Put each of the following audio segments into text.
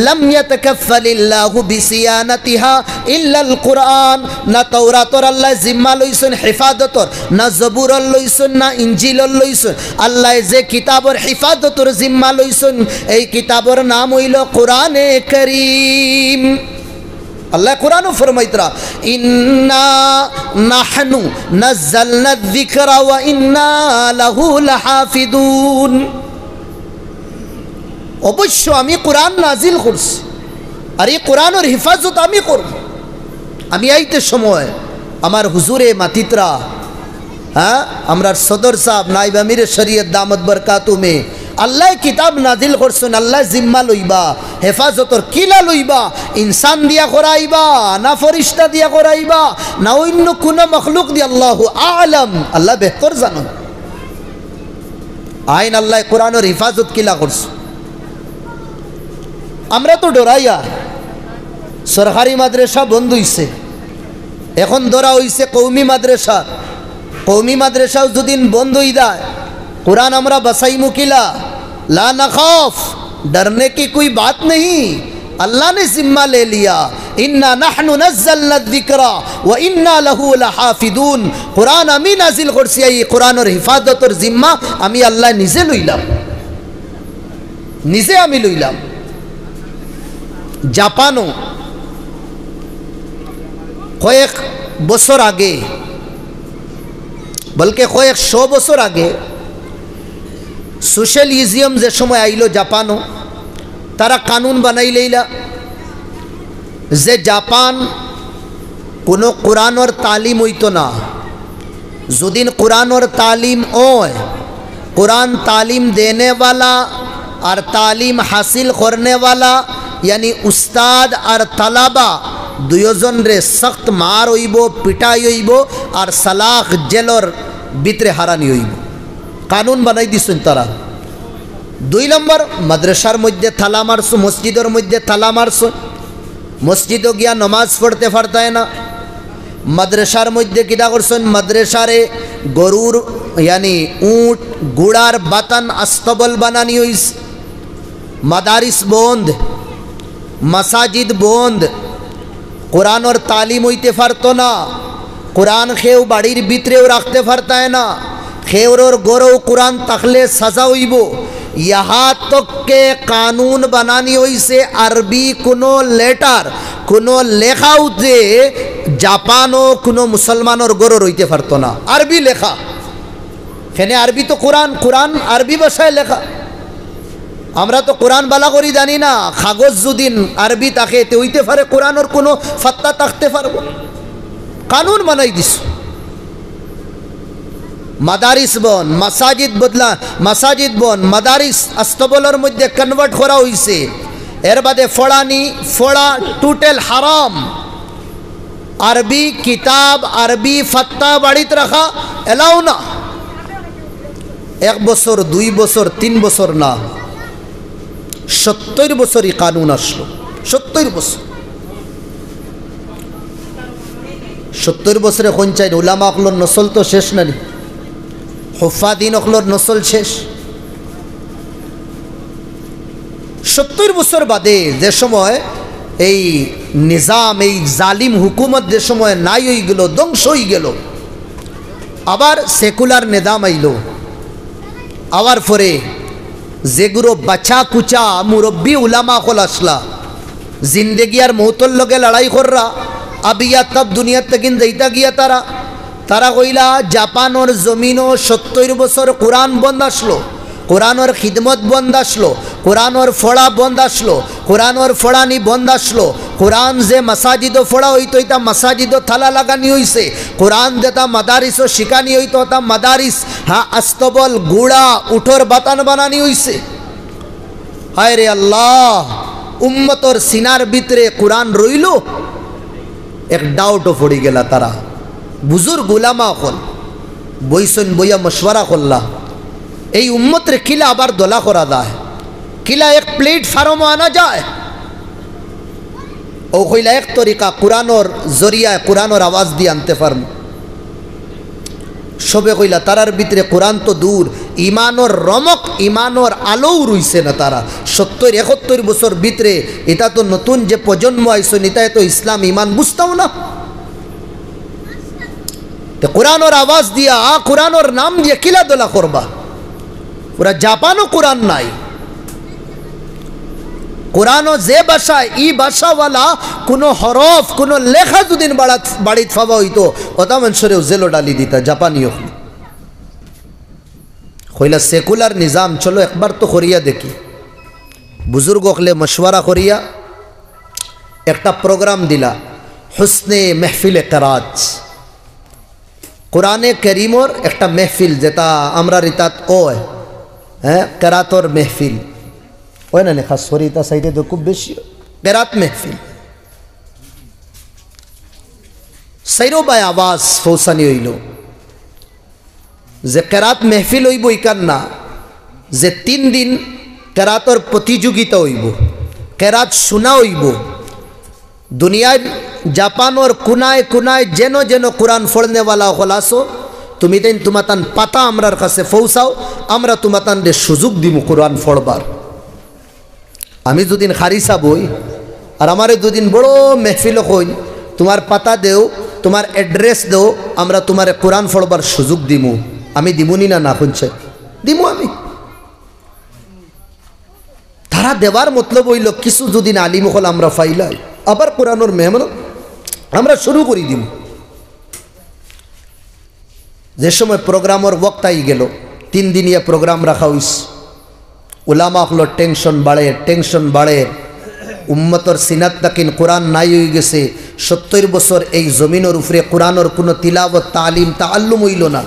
লাম ইয়াতাকাফফালিল্লাহু বিসিয়ানাতিহা ইল্লাল কুরআন। না তাওরাতর আল্লাহ জিম্মা লইছেন হেফাজতর, না জবুরর লইছেন, না ইনজিলর লইছেন। আল্লাহ যে কিতাবর হেফাজতর জিম্মা লইছেন এই কিতাবর নাম হইল কোরআনে কারীম। আল্লাহ কোরআনও ফরমাইতরা ইন্না নাহনু নাযালনা যিকরা ওয়া ইন্না লাহু লাহাফিদুন। অবশ্য আমি কোরআন নাজিল করছি আর এই কোরআনের হেফাজত আমি করব। আমি আইতে সময় আমার হুজুরে মাতিতরা, হ্যাঁ, আমরা সদর সাহেব নাইব আমির শরীয়ত দামত বরকাতুমে আল্লাহ কিতাব নাজিল করছেন, আল্লাহ জিম্মা লইবা হেফাজতর কিলা লইবা, ইনসান দিয়া করাইবা না ফরিস্তা দিয়া করাইবা না অন্য কোন মখলুক দিয়া, আল্লাহু আলাম, আল্লাহ বেহতর জানেন। আইন আল্লাহ কোরআনের হেফাজত কিলা করছে। আমরা তো ডরাইয়া সরকারি মাদ্রাসা বন্ধ হইছে, এখন ধরা হইছে কৌমি মাদ্রাসা। কৌমি মাদ্রাসাও যদিন বন্ধ হই যায় कुरान हमरा बसाई मुकिला ला नखौफ, डरने की कोई बात नहीं, अल्लाह ने जिम्मा ले लिया। इन्ना नहनु नज़्ज़लना ज़िक्रा व इन्ना लहु लहाफिदून। कुरान आमी नाजिल करছি, এই কুরআনের হিফাজতের জিম্মা আমি আল্লাহ নিজে লইলাম, নিজে আমি লইলাম। জাপানও কয়েক বছর আগে, বলকে কয়েক 100 বছর আগে সোশ্যালিজম যে সময় আইলো জাপানও, তারা কানুন বানাই লইলা যে জাপান কোনো কোরআনের তালিম হইতো না। যদিন কোরআনের তালিম হয়, কোরআন तालीम देने वाला और तालीम हासिल करने वाला यानी उस्ताद और तलाबा दुयोजन रे सख्त मार हईब, पिटाई हईब और सलाख जेलर भितरे हारानी हईब। कानून बनाई दिसेन तारा। 2 नम्बर मद्रसार मध्य थाला मारछो, मस्जिदर मध्य थाला मारछो, मस्जिदो गिया नमाज पढ़ते पारताय ना। मद्रसार मध्य किता करछेन, मद्रसारे गरुर यानी ऊँट गुड़ार बातान अस्तबल बनानी हईस। मदारिस बंद, मसाजिद बंद, कुरान और तालीम हईते पारतो ना। कुरान खेव बाड़ीर भितरेও राखते पारताय ना, खेवरोर गौरव कुरान तखले सजा हईब। यहाँ तक के कानून बनानी हईसे अरबी कोनो लेटार कोनो लेखा उठे जापानो कोनो मुसलमानोर गौरव हईते पारतो ना, अरबी लेखा। एखाने अरबी तो कुरान, कुरान अरबी भाषाय लेखा। আমরা তো কোরআন বালা করি জানি না, কাগজ যদি আরবি থাকে তে হইতে পারে কোরআনের কোনো ফাত্তা থাকতে পারবো। কানুন বানাই দিস। মাদারিস বন, মাসাজিদ বদলা, মাসাজিদ বন মাদারিস আস্তবলের মধ্যে কনভার্ট করা হইছে। এর বাদে ফড়ানি ফড়া টোটাল হারাম। আরবি কিতাব আরবি ফাত্তা বাড়িত রাখা এলাও না। 1 বছর 2 বছর 3 বছর না, 70 বছরই কানুন আসলো। 70 বছর, 70 বছরে কোন চাই উলামা অকলর নসল তো শেষ নানি, হুফাদিন অকলর নসল শেষ। 70 বছর বাদে যে সময় এই নিজাম, এই জালিম হুকুমত যে সময় নাই হয়ে গেল, ধ্বংস হয়ে গেল, আবার সেকুলার নিজাম আইলো। আবার পরে যেগুলো বাচ্চা কুচা মুরব্বী উলামা কল আসলা, জিন্দগি আর মৌতর লগে লড়াই কররা, আবিয়া তব দুনিয়া তেকিন যাইতা গিয়া তারা তারা কইলা জাপানোর জমিনও 70 বছর কোরআন বন্ধ আসলো, কোরআনোর খিদমত বন্ধ আসলো, কোরআনোর ফড়া বন্ধ আসলো, কোরআনোর ফড়ানি বন্ধ আসলো। কোরআন যে মাসাজিদও ফড়া হইতো এটা মাসাজিদও থালা লাগানি হইছে, কোরআন যেটা মাদারিসও শিকানি হইতো তা মাদারিস হ্যাঁ আস্তবল গুড়া উঠোর বাতান বানানি হইছে। হায় রে আল্লাহ, উম্মতর সিনার ভিতরে কোরআন রইল। এক ডাউটও পড়ি গেলা তারা। বুজুর্গ উলামা হল বইসন বইয়া মশওয়ারা করলা, এই উম্মতরে কিলা আবার দোলা করা যায়, কিলা এক প্লেটফর্মও আনা যায়। ও কইলা এক তরিকা কোরআনোর জরিয়া কোরআনোর আওয়াজ দিয়ে আনতে পারব। সবে কইলা তারার ভিতরে কোরআন তো দূর ইমানোর রমক ইমানোর আলোও রইছে না। তারা 70-71 বছর ভিতরে এটা তো নতুন যে প্রজন্ম আইসো নিতায় তো ইসলাম ইমান বুঝতাও না। তো কোরআনের আওয়াজ দিয়া কোরআনের নাম দিয়ে কিলা দোলা করবা। পুরা জাপানও কোরআন নাই। কোরআনও যে ভাষায় ই ভাষাওয়ালা কোনো হরফ কোনো লেখা যদি বাড়িত ফাবা হইতো ওটা মানুষের জেলো ডালি দিতা জাপানিও হইলা সেকুলার নিজাম। চলো একবার তো করিয়া দেখি, বুজুর্গ হলে মশওয়ারা করিয়া একটা প্রোগ্রাম দিলা হুসনে মেহফিলে কেরাত, কোরআনে করিমর একটা মেহফিল যেটা আমরা রিতাত ওয় হ্যাঁ কেরাতর মেহফিল ওই না খাস সরিতা সাইডে তো খুব বেশি কেরাত মেহফিল সাইরো বাই আওয়াজ ফৌসানি হইল যে কেরাত মেহফিল হইব ইকান না যে 3 দিন কেরাতর প্রতিযোগিতা হইব, কেরাত শোনা হইব। দুনিয়ার জাপানোর কোনায় কোনায় যেন যেন কোরআন ফড়নেওয়ালা হলাসো তুমি তাই তোমাতান পাতা আমরার কাছে পৌঁছাও, আমরা তোমাতান রে সুযোগ দিব কোরআন ফড়বার। আমি দুদিন খারিসা বই আর আমারে দুদিন বড় মেহফিল কই তোমার পাতা দেও তোমার অ্যাড্রেস দেও আমরা তোমার কোরআন ফড়বার সুযোগ দিমু। আমি দিমুনি না না শুনছে দিমু আমি। তারা দেবার মতলব হইল কিছু দুদিন আলিম হল আমরা ফাইলাই আবার কোরআনোর মেহমান আমরা শুরু করি দিব। যে সময় প্রোগ্রামের ওয়াক্ত আই গেল 3 দিনিয়া প্রোগ্রাম রাখা হইছে, উলামা হলো টেনশন বাড়ে উম্মতর সিনাত তাকিন কোরআন নাই হয়ে গেছে। 70 বছর এই জমিনের উপরে কোরআনের কোনো তিলাওয়াত তালিম তাআল্লুম হইল না।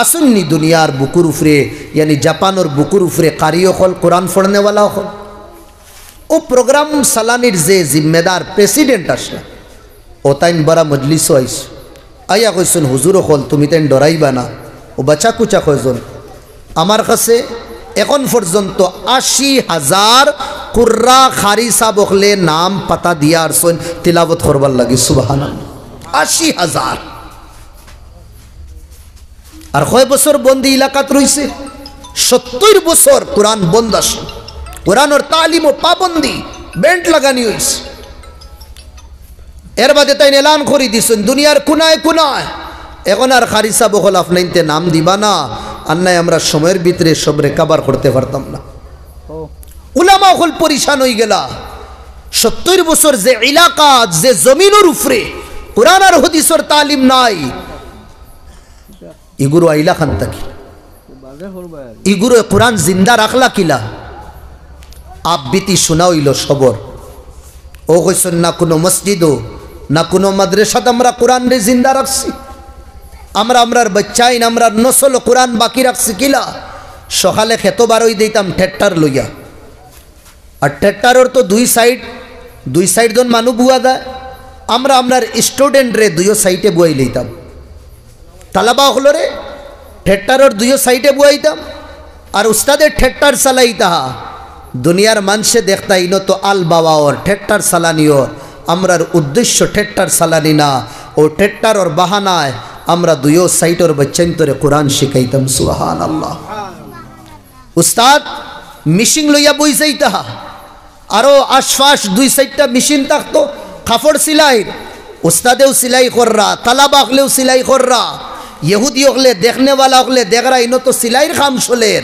আসুননি দুনিয়ার বুকুর উপরে यानी জাপানের বুকুর উপরে কারিও হল কোরআন পড়নেওয়ালা হল। ও প্রোগ্রাম সালানির যে জিম্মেদার প্রেসিডেন্ট আসলা ও তাইন বড় মজলিসও আইস আইয়া কইসুন হুজুর হল তুমি তাইন ডরাইবা না। ও বাচ্চা কুচা কয়জন আমার কাছে এখন পর্যন্ত 80,000 কুর্রা খারিসা বকলে নাম পাতা দিয়া আসুন তিলাওয়াত করবার লাগি সুবহানাল্লাহ 80,000। আর কয় বছর বন্দি এলাকাত রইছে 70 বছর কোরআন বন্ধ আছে, কোরআনের তালিম ও পাবন্দি বেন্ট লাগানি হইছে। এর বাদে তাই এলান করে দিছেন দুনিয়ার কোনায় কোনায় এখন আর খারিসা বকল আপনাইতে নাম দিবা না আর নাই আমরা সময়ের ভিতরে সব রেকভার করতে পারতাম না। উলামা হল পরিশান হয়ে গেলা। 70 বছর যে এলাকা যে জমিনের উপরে কোরআন আর হাদিসের তালিম নাই ইগুরু আইলা খান তাকি ইগুরু কোরআন জিন্দা রাখলা কিলা আবৃত্তি শোনা হইল সবর। ও কইছেন না কোনো মসজিদও না কোনো মাদ্রাসাত আমরা কোরআন রে জিন্দা রাখছি, আমরা আমরার বাচ্চাইন আমরা নসল কোরআন বাকি রাখছি কিলা। সকালে খেতো বারোই দিতাম ঠেট্টার লইয়া, আর ঠেট্টারের তো দুই সাইড জন মানুষ বুয়া দেয়, আমরা আমরার স্টুডেন্ট রে 2 সাইডে বুয়াই লইতাম। তালাবা হলো রে ঠেট্টারের 2 সাইডে বুয়াইতাম আর উস্তাদের ঠেট্টার চালাইতা দুনিয়ার মানুষে দেখতা ইনো তো আল বাবা ওর ঠেট্টার চালানি ওর। আমরার উদ্দেশ্য ঠেট্টার চালানি না, ও ঠেট্টার ওর বাহানায় আমরা 2 সাইডের বাচ্চান্তরে কোরআন শিখাইতাম সুবহানাল্লাহ। উস্তাদ মিশিং লইয়া বই যাইতা আরো আশপাশ 2 সাইডটা মেশিন থাকতো কাপড় সিলাই, উস্তাদেও সিলাই কররা তালাবা হলেও সিলাই কররা ইহুদি হলে দেখনেওয়ালা হলে দেখরা ইনো তো সিলাইয়ের খাম চলের,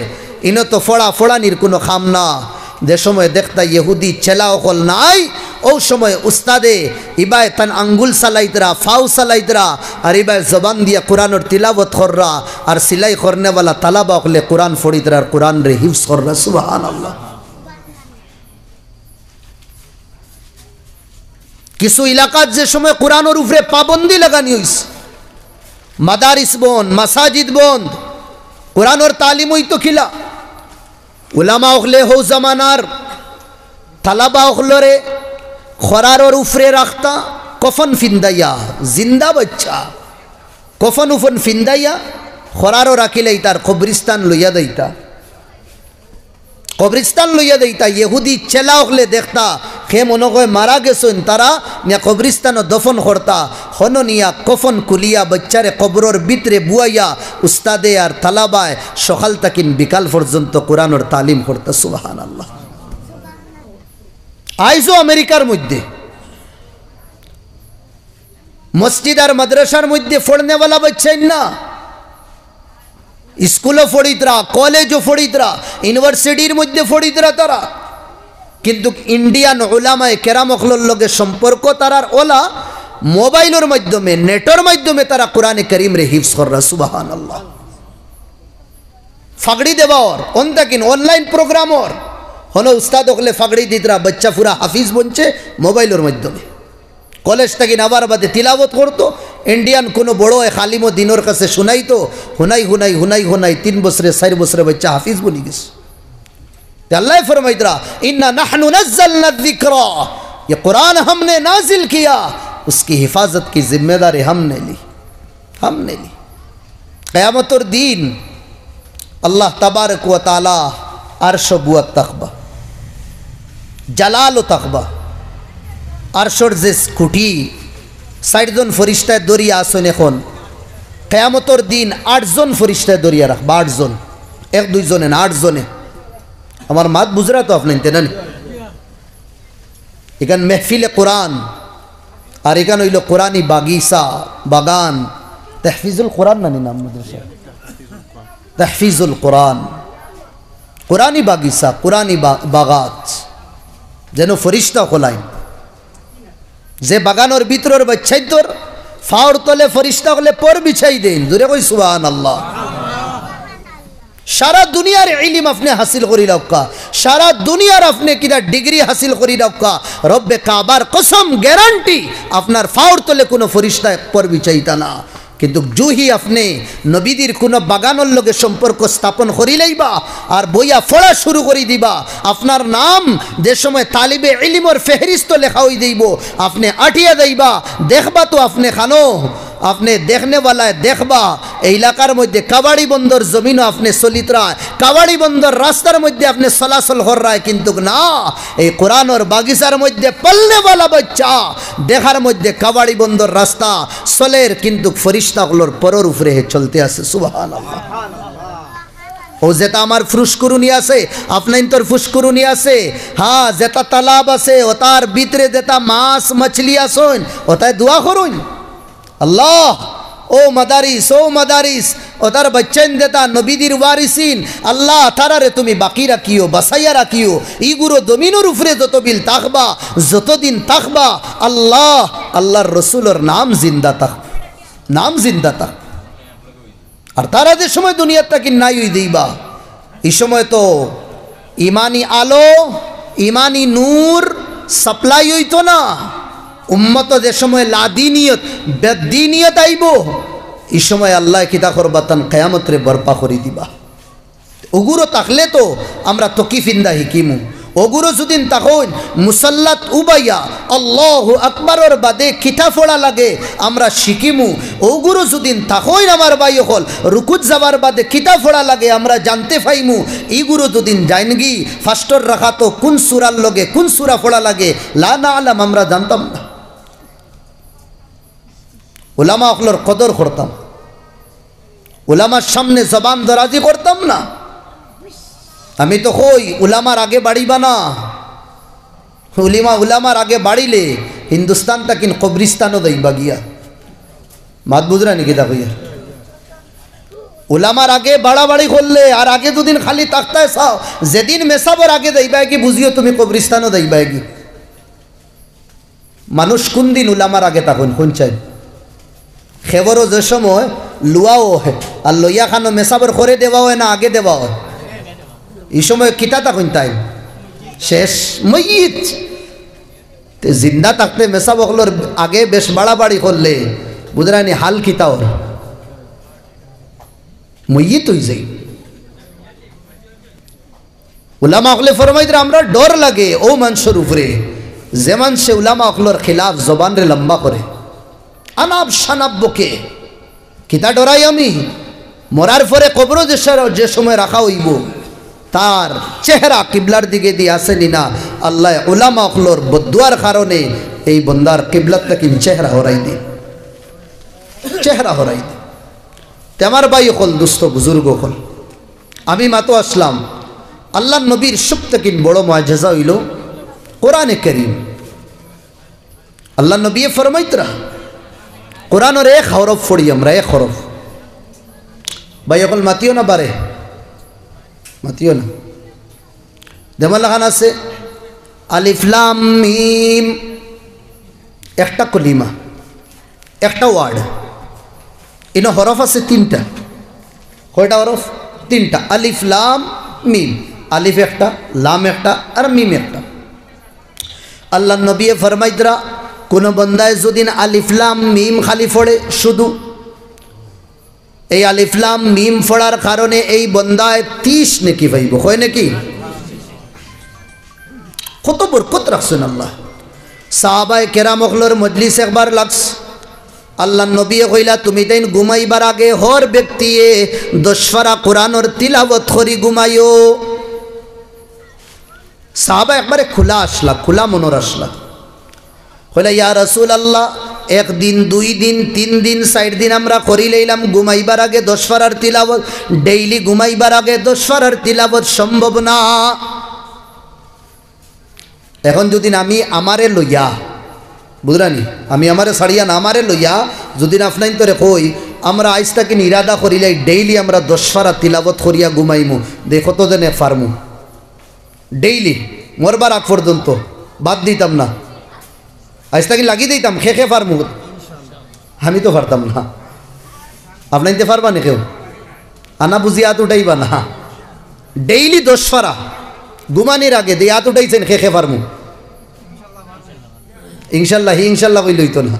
ইনো তো ফোড়ানির কোনো খাম না। যে সময় দেখতা ইহুদি চেলা অকল নাই ও সময় উস্তাদে ইবায় তান আঙ্গুল সালাইতরা ফাউ সালাইতরা আর ইবায় জবান দিয়া কোরআনের তিলাবত কররা আর সিলাই করনেওয়ালা তালাবা হলে কোরআন ফড়িতরা আর কোরআন রে হিফজ কররা সুবহানাল্লাহ। কিছু এলাকাত যে সময় কোরআনের উপরে পাবন্দি লাগানি হইছে, মাদারিস বন্ধ মাসাজিদ বন্ধ, কোরআনের তালিম হইতো কিলা। উলামা হলে হো জামানার তালাবা হলরে খরারর উপরে রাখতা কফন ফিন্দাইয়া জিন্দা বাচ্চা কফন উফন ফিন্দাইয়া খরারও রাখিলেই তার কবরিস্তান লইয়া দেইতা, কবরিস্তান লইয়া দেইতা। ইহুদি চেলা হলে দেখতা খে মনে হয় মারা গেছেন তারা নিয়া কবরিস্তানও দফন করতা, হননিয়া কফন কুলিয়া বাচ্চারে কবরর ভিতরে বুয়াইয়া উস্তাদে আর তালাবায় সকাল তাকিন বিকাল পর্যন্ত কোরআনের তালিম করতে। সুবহানাল্লাহ। আইজো আমেরিকার মধ্যে মসজিদ আর মাদ্রাসার মধ্যে পড়নেওয়ালা বাচ্চাই না, স্কুলও ফড়িতরা, কলেজও ফড়িতরা, ইউনিভার্সিটির মধ্যে ফড়িতরা তারা, কিন্তু ইন্ডিয়ান উলামায়ে কেরামখলর লগে সম্পর্ক তারার ওলা মোবাইলের মাধ্যমে, নেটের মাধ্যমে তারা কোরআনে করিম রে হিফজ কররা। সুবহানাল্লাহ। ফাগড়ি দেওয়ার অন্তাকিন অনলাইন প্রোগ্রামর হলো উস্তাদ ওখলে ফাগড়ি দিতরা, বাচ্চা পুরা হাফিজ বনছে মোবাইলের মাধ্যমে। কলেজ থেকে নাবার বাদে তিলাবত করতো, ইন্ডিয়ান কোনো বড় এক আলিম দিনের কাছে শুনাইতো, হুনাই হুনাই হুনাই হুনাই 3 বছরে 4 বছরে বাচ্চা হাফিজ বনি গেছে। अल्लाह फरमाइतरा इन्ना नहनु नज़्ज़लना ज़िक्रा, ये कुरान हमने नाजिल किया, उसकी हिफाजत की जिम्मेदारी हमने ली। क़यामतुर दीन अल्लाह तबारक व तआला अर्श बुआ तखबा জালাল ও তাকবা আরশর যে কুটি 60 জন ফেরেশতা দরিয়া আসেন। এখন কিয়ামতের দিন 8 জন ফেরেশতা দরিয়া রাখবা, 8 জন, 1-2 জনে না, 8 জনে। আমার মাত বুঝরা তো আপনি না, এখান মেহফিলে কোরআন আর এখান হইল কোরআনি বাগিচা, বাগান, তাহফিজুল কোরআন নানি নাম মাদ্রাসা, তাহফিজুল কোরআন, কোরআনি বাগিচা, কোরআনি বাগাত যেন ফরিস্তা খোলাই, যে বাগানোর ভিতরের বাচ্চাই তোর ফাওর তলে ফরিস্তা হলে পর বিছাই দেন। জোরে কই সুবহানাল্লাহ। সারা দুনিয়ার ইলম আপনি হাসিল করি রাখা, সারা দুনিয়ার আপনি কিনা ডিগ্রি হাসিল করি রাখা, রব্বে কাবার কসম গ্যারান্টি আপনার ফাওর তলে কোনো ফরিস্তা পর বিছাইতা না। কিন্তু জুহি আপনি নবীদের কোনো বাগানের লগে সম্পর্ক স্থাপন করিলেইবা আর বইয়া পড়া শুরু করে দিবা, আপনার নাম যে সময় তালিবে ইলমের ফেহরিস্ত লেখা হয়ে যাইব, আপনি আটিয়া যাইবা, দেখবা তো আপনি খানো, আপনি দেখনেওয়ালায় দেখবা এই এলাকার মধ্যে কাবাড়ি বন্দর জমিনও আপনি চলিতরা, কাবাড়ি বন্দর রাস্তার মধ্যে আপনি চলাচল করায়, কিন্তু না এই কোরআনের বাগিচার মধ্যে পল্লেওয়ালা বাচ্চা দেখার মধ্যে কাবাড়ি বন্দর রাস্তা চলের, কিন্তু ফরিস্তাগুলোর পরের উপরে চলতে আছে। সুবহানাল্লাহ। ও যেটা আমার ফুসকুরুনি আছে আপনার তোর ফুসকুরুনি আছে, হ্যাঁ যেটা তালাব আছে ও তার ভিতরে যেটা মাছ মাছলি আসুন ওটাই দোয়া করুন, আল্লাহ ও মাদারিস ও তার বাচ্চান দেতা নবীদের ওয়ারিসিন, আল্লাহ তারারে তুমি বাকি রাখিও, বাসাইয়া রাখিও, ইগুলো জমিনের উপরে যত বিল থাকবা, যতদিন থাকবা, আল্লাহ আল্লাহর রসুলের নাম জিন্দা থাক, নাম জিন্দা থাক। আর তারা যে সময় দুনিয়ার তাকে নাই দিবা, এই সময় তো ইমানি আলো, ইমানি নূর সাপ্লাই হইতো না। উম্মত যে সময় লাদিনিয়ত বেদিনিয়ত আইব, এই সময় আল্লাহ কিতা করবা তান কিয়ামতরে বরপা করে দিবা। ওগুলো থাকলে তো আমরা তকিফিন্দা হিকিমু, ওগুলো যদি তখন মুসাল্লাত উবাইয়া আল্লাহু আকবারের বাদে কিতা ফোড়া লাগে আমরা শিকিমু, ওগুলো যদি তখন আমার ভাই হল রুকুত যাবার বাদে কিতা ফোড়া লাগে আমরা জানতে পাইমু, এইগুলো যদি জানগি ফাস্টর রাখা তো কোন সূরার লগে কোন সূরা ফোড়া লাগে লা না আলাম আমরা জানতাম না। উলামা অখলর কদর করতাম, উলামার সামনে জবান দরাজি করতাম না। আমি তো কই উলামার আগে বাড়িবা না, উলামার আগে বাড়িলে হিন্দুস্তান তাকিন কবরিস্তানও দেইবা গিয়া। মাত বুঝরা নাকি দা ভাইয়া? উলামার আগে বাড়াবাড়ি করলে আর আগে দুদিন খালি তাকতায় চাও, যেদিন মেসাবর আগে দেইবা কি বুঝিও তুমি কবরিস্তানও দেইবা কি। মানুষ কোন দিন উলামার আগে তখন কোন চাই খেবরও যে সময় লুয়াও হয় আর লইয়া খানো মেসাবর করে দেওয়া হয় না আগে দেওয়া হয়, এই সময় কিতা তখন তাই শেষ মইত। জিন্দা থাকতে মেসাবকলোর আগে বেশ বাড়াবাড়ি করলে বুঝরানি হাল কিতা ওর মইত হয়ে যাই। উলামা অকলে ফরমাইতে আমরা ডর লাগে ও মানুষের উপরে যে মানুষে উলামা অকলোর খিলাফ জবান রে লম্বা করে আনাব সানাব বকে, কিতা ডরাই আমি মরার পরে কবর যে সময় রাখা হইব তার চেহারা কিবলার দিকে দিয়ে আসেনি না, আল্লাহ উলামা অকলোর বদুয়ার কারণে এই বন্দার কিবলার থেকে চেহারা হরাই দিন। চেহারা হরাই দে। তে আমার ভাই হল, দুস্থ বুজুর্গ হল, আমি মাতো আসলাম আল্লাহ নবীর সবথেকে বড় মুআজিজা হইল কোরআনে কারীম। আল্লাহ নবী ফরমাইতরা কোরআনের এক হরফ পড়ি আমরা, এক হরফ। ভাই হল মাতিও না, বারে মাতিও না। যেমন লাগান আছে আলিফ লাম মিম, একটা কলিমা, একটা ওয়ার্ড। ইনো হরফ আছে তিনটা। কয়টা হরফ? তিনটা। আলিফ লাম মিম, আলিফ একটা, লাম একটা, আর মিম একটা। আল্লাহ নবী ফরমাইতরা কোন বন্দায় যদি আলিফ লাম মিম খালি পড়ে শুধু, এই আলিফ লাম মিম পড়ার কারণে এই বন্দায় 30 নেকি পাইব। হয় নাকি? কত বরকত রাখছেন আল্লাহ। সাহাবায়ে কেরাম হলর মজলিস একবার লাগস, আল্লাহ নবী কইলা তুমি তাইন ঘুমাইবার আগে হর ব্যক্তিয়ে 10 পারা কোরআনের তিলাওয়াত করি ঘুমাইও। সাহাবা একবারে খোলা আসলা, খোলা মনোর আসলা। কইলা ইয়া রাসূলুল্লাহ, 1 দিন 2 দিন 3 দিন 4 দিন আমরা করি লইলাম ঘুমাইবার আগে 10 পারার তিলাওয়াত, ডেইলি ঘুমাইবার আগে 10 পারার তিলাওয়াত সম্ভব না। এখন যদি আমি আমারে লইয়া, বুঝরানি, আমি আমারে ছাড়িয়া না আমারে লইয়া যদি আপনাইন তোরে কই আমরা আইজ তাকে ইরাদা করিলে ডেইলি আমরা 10 পারা তিলাওয়াত করিয়া ঘুমাইমু, দেখো তো দেনে পারমু? ডেইলি মরবার আগ পর্যন্ত বাদ দিতাম না, আইজ তাকে লাগিয়ে দিতাম, খেয়ে পারমু? আমি তো পারতাম না। আপনাইতে পারবা না কেউ? আনা বুঝি হাত উঠাইবা না। ডেইলি 10 পারা ঘুমানির আগে দিয়ে হাত উঠাইছেন, খেয়ে পারমু? ইনশাল্লাহ, ইনশাল্লাহ কই লইতো না,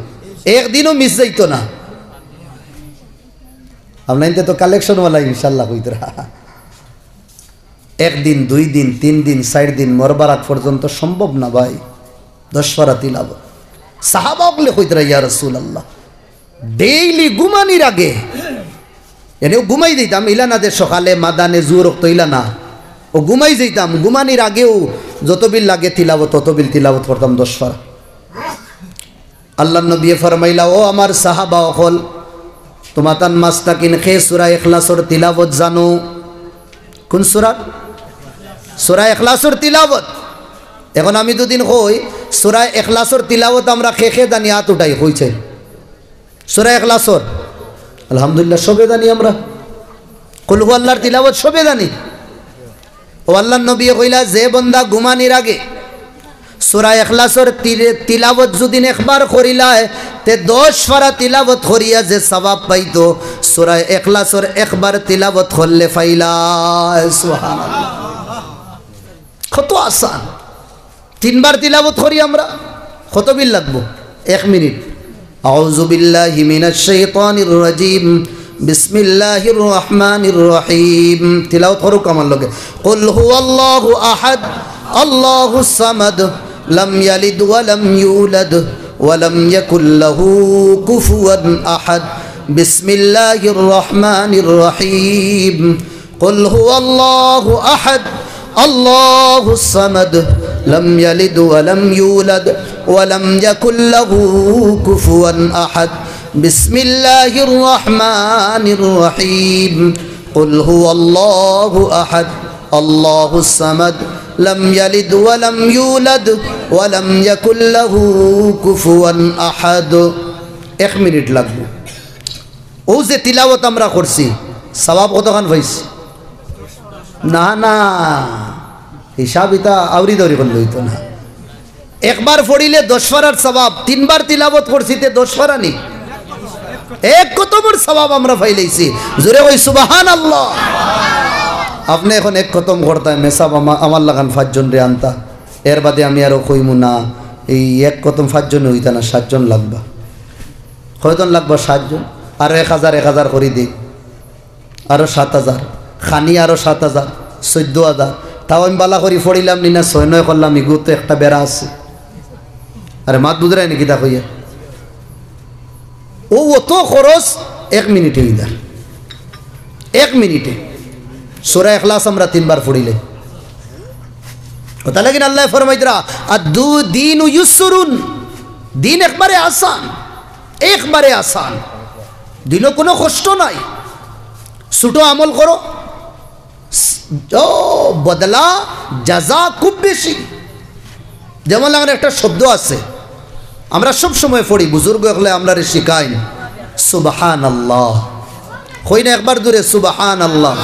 একদিনও মিস যাইতো না। আপনাইতে তো কালেকশনওয়ালা ইনশাল্লাহ কইতরা। 1 দিন 2 দিন 3 দিন 4 দিন মরবার আগ পর্যন্ত সম্ভব না ভাই 10 পারা তিলাওয়াত। সাহাবা বলে কইতরা ইয়া রাসূলুল্লাহ, ডেইলি ঘুমানির আগে এনেও ঘুমাই দিতাম, ইলা না যে সকালে মাদানে জোর তো ইলা না, ও ঘুমাই যাইতাম, ঘুমানির আগেও যত বিল লাগে তিলাওয়াত তত বিল তিলাওয়াত করতাম 10 পারা। আল্লাহ নবী ফরমাইলা, ও আমার সাহাবা হল, তোমাতান মাস্তাকিন খে সূরা ইখলাসের তিলাওয়াত জানো? কোন সূরা? সূরা ইখলাসের তিলাওয়াত। এখন আমি দুদিন কই সূরা ইখলাসের তিলাওয়াত আমরা খে জানি, হাত উঠাই কইছে সূরা ইখলাসের। আলহামদুলিল্লাহ সবে জানি আমরা, কুল হু আল্লাহর তিলাওয়াত সবে জানি। ও আল্লাহর নবী কইলা, যে বান্দা ঘুমানির আগে সূরা ইখলাসের তিলাওয়াত যদি একবার করিলায় তে 10 পারা তিলাওয়াত করিয়া যে সওয়াব পাইতো সূরা ইখলাসের একবার তিলাওয়াত করলে পাইলা। সুবহানাল্লাহ, কত আসান। 3 বার তিলাওয়াত করি আমরা, কত বিল লাগবো? 1 মিনিট। আউযু বিল্লাহি মিনাশ শাইতানির রাজিম, বিসমিল্লাহির রহমানির রহিম। তিলাওয়াত করো আমার লগে। কুল হুয়াল্লাহু আহাদ আল্লাহুস সামাদ লাম ইয়ালিদ ওয়া লাম ইউলাদ ওয়া লাম ইয়াকুল লাহু কুফুয়ান আহাদ। বিসমিল্লাহির রহমানির রহিম। কুল হুয়াল্লাহু আহাদ আল্লাহুস সামাদ লাম ইয়ালিদ ওয়া লাম ইউলাদ ওয়া লাম ইয়াকুল লাহু কুফুয়ান আহাদ। বিসমিল্লাহির রহমানির রহিম। কুল হুয়াল্লাহু আহাদ আল্লাহুস সামাদ লাম ইয়ালিদ ওয়া লাম ইউলাদ ওয়া লাম ইয়াকুল লাহু কুফুয়ান আহাদ। 1 মিনিট লাগবে। ও যে তিলাওয়াত আমরা করছি সওয়াব কতখান পাইছি? না না, হিসাব ইতা আউরি দৌরি করলে হইতো না। একবার পড়িলে 10 পারার সওয়াব, 3 বার তিলাওয়াত করছি তে 10 পারা নি, 1 খতমের সওয়াব আমরা পাইলাইছি। জোরে কই সুবহানাল্লাহ। আপনি এখন 1 খতম করতাম মেসাব আমার লাগান 5 জন রে আনতা, এর বাদে আমি আরো কইমু না এই 1 খতম 5 জন হইতা না, 7 জন লাগবা। কয়জন লাগবা? 7 জন। আর 1000 করে দিই, আরো 7000, খানি আরো 7000, 14000। তাও আমি বালা করি পড়িলাম নি না, 6-9 করলাম, ইগু তো একটা বেড়া আছে। আরে মাত বুঝরাই নাকি তা কইয়া ও অত খরচ 1 মিনিটে হইদার। 1 মিনিটে সূরা ইখলাস আমরা 3 বার পড়িলে ওটা লাগি আল্লাহ ফরমাইতরা আদু দিন ইউসরুন, দিন একবারে আসান, একবারে আসান। দিল কোনো কষ্ট নাই, ছোট আমল করো, বদলা জাজা খুব বেশি। যেমন আমার একটা শব্দ আছে, আমরা সব সময় পড়ি, বুজুর্গ হলে আমরা শিখাই, সুবহানাল্লাহ। কই না একবার জোরে সুবহানাল্লাহ,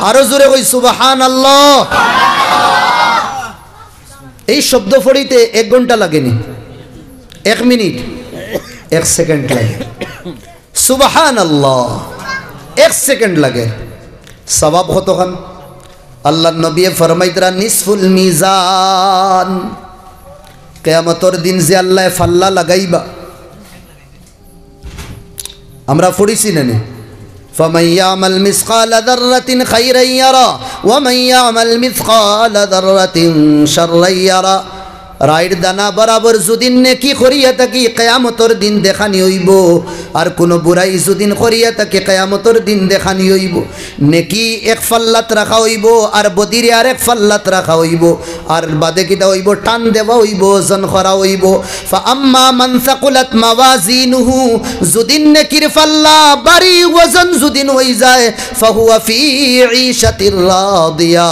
আরো জোরে কই সুবহানাল্লাহ। এই শব্দ পড়িতে 1 ঘন্টা লাগেনি, 1 মিনিট 1 সেকেন্ড লাগে। সুবহানাল্লাহ 1 সেকেন্ড লাগে, সওয়াব কতখান? আল্লাহ নবী ফরমাইতরা নিসফুল মিজান, কিয়ামতের দিন যে আল্লাহ ফাল্লা লাগাইবা, আমরা পড়িছি না فمن يعمل مثقال ذرة خيرا يرى ومن يعمل مثقال ذرة شرا يرى। রাইট দানা বরাবর যদি নেকি করিয়া থাকি কিয়ামতের দিন দেখানি হইব, আর কোন বুরাই যদি করিয়া থাকি কিয়ামতের দিন দেখানি হইব। নেকি 1 ফাল্লাত রাখা হইব, আর বদিরে আর 1 ফাল্লাত রাখা হইব, আর বাদে কিটা হইব? টান দেওয়া হইব, ওজন করা হইব। ফাআম্মা মান সাকুলাত মাওয়াজিনুহু, যদি নেকির ফাল্লা বাড়ি ওজন যদি হই যায়, ফাহুয়া ফি ঈশাতির রাদিয়া,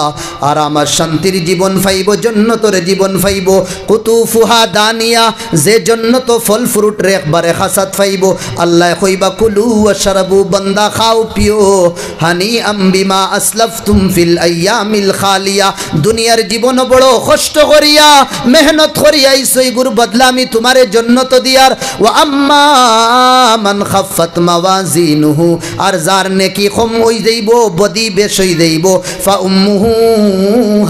আর আমার শান্তির জীবন পাইব, জান্নাতের জীবন পাইব। কুতুফুহা দানিয়া, যে জান্নাত ফল ফ্রুট রে একবারে হাসাত পাইব। আল্লাহ কইবা কুলু ওয়াশরাবু, বান্দা খাও পিও, হানি বিমা আসলাফতুম ফিল আইয়ামিল খালিয়া, দুনিয়ার জীবন বড় কষ্ট করিয়া মেহনত করিয়া ইসই গুর বদলা আমি তোমারে জান্নাত দিয়ার। ওয়া আম্মা মান খাফাত মাওয়াজিনুহু, আর যার নেকি কম হই যাইব, বদি বেশ হই যাইব, ফা উম্মুহু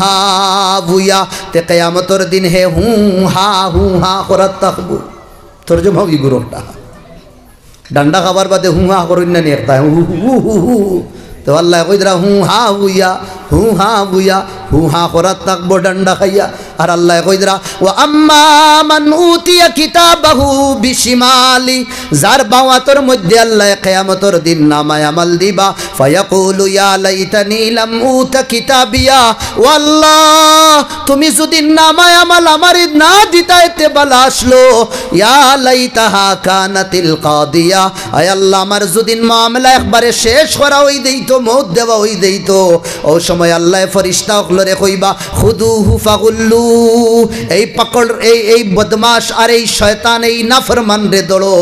হাওয়া, তে কিয়ামতের দিন হে হু হা করাত থাকবো। তরজমা হই গুরুটা ডান্ডা খাবার বাদে হু হা করুন না নিয়ে একটা হু হু হু হু, তো আল্লাহ কইরা হু হা বুইয়া হু হা করাত থাকবো ডান্ডা খাইয়া। আর আল্লাহ কইরা ওয়া আম্মা মান উতিয়া কিতাবাহু বিশিমালি, যার বাওয়াতর মধ্যে আল্লাহ কিয়ামতের দিন নামায় আমল দিবা, ফায়াকুলু ইয়া লাইতানি লাম উতা কিতাবিয়া, ও আল্লাহ তুমি যদি নামায় আমল আমার না দিতাইতে বলা আসলো, ইয়া লাইতাহা কানাতিল কাদিয়া, আয় আল্লাহ আমার যদি মামলা একবারে শেষ করা হই দেইতো, মওত দেওয়া হই দেইতো। ও সময় আল্লাহ ফেরেশতা হলরে কইবা খুদুহু ফাগুল্লু, এই পাকড় এই বদমাশ আর এই শয়তান এই নাফরমান রে দড়ো,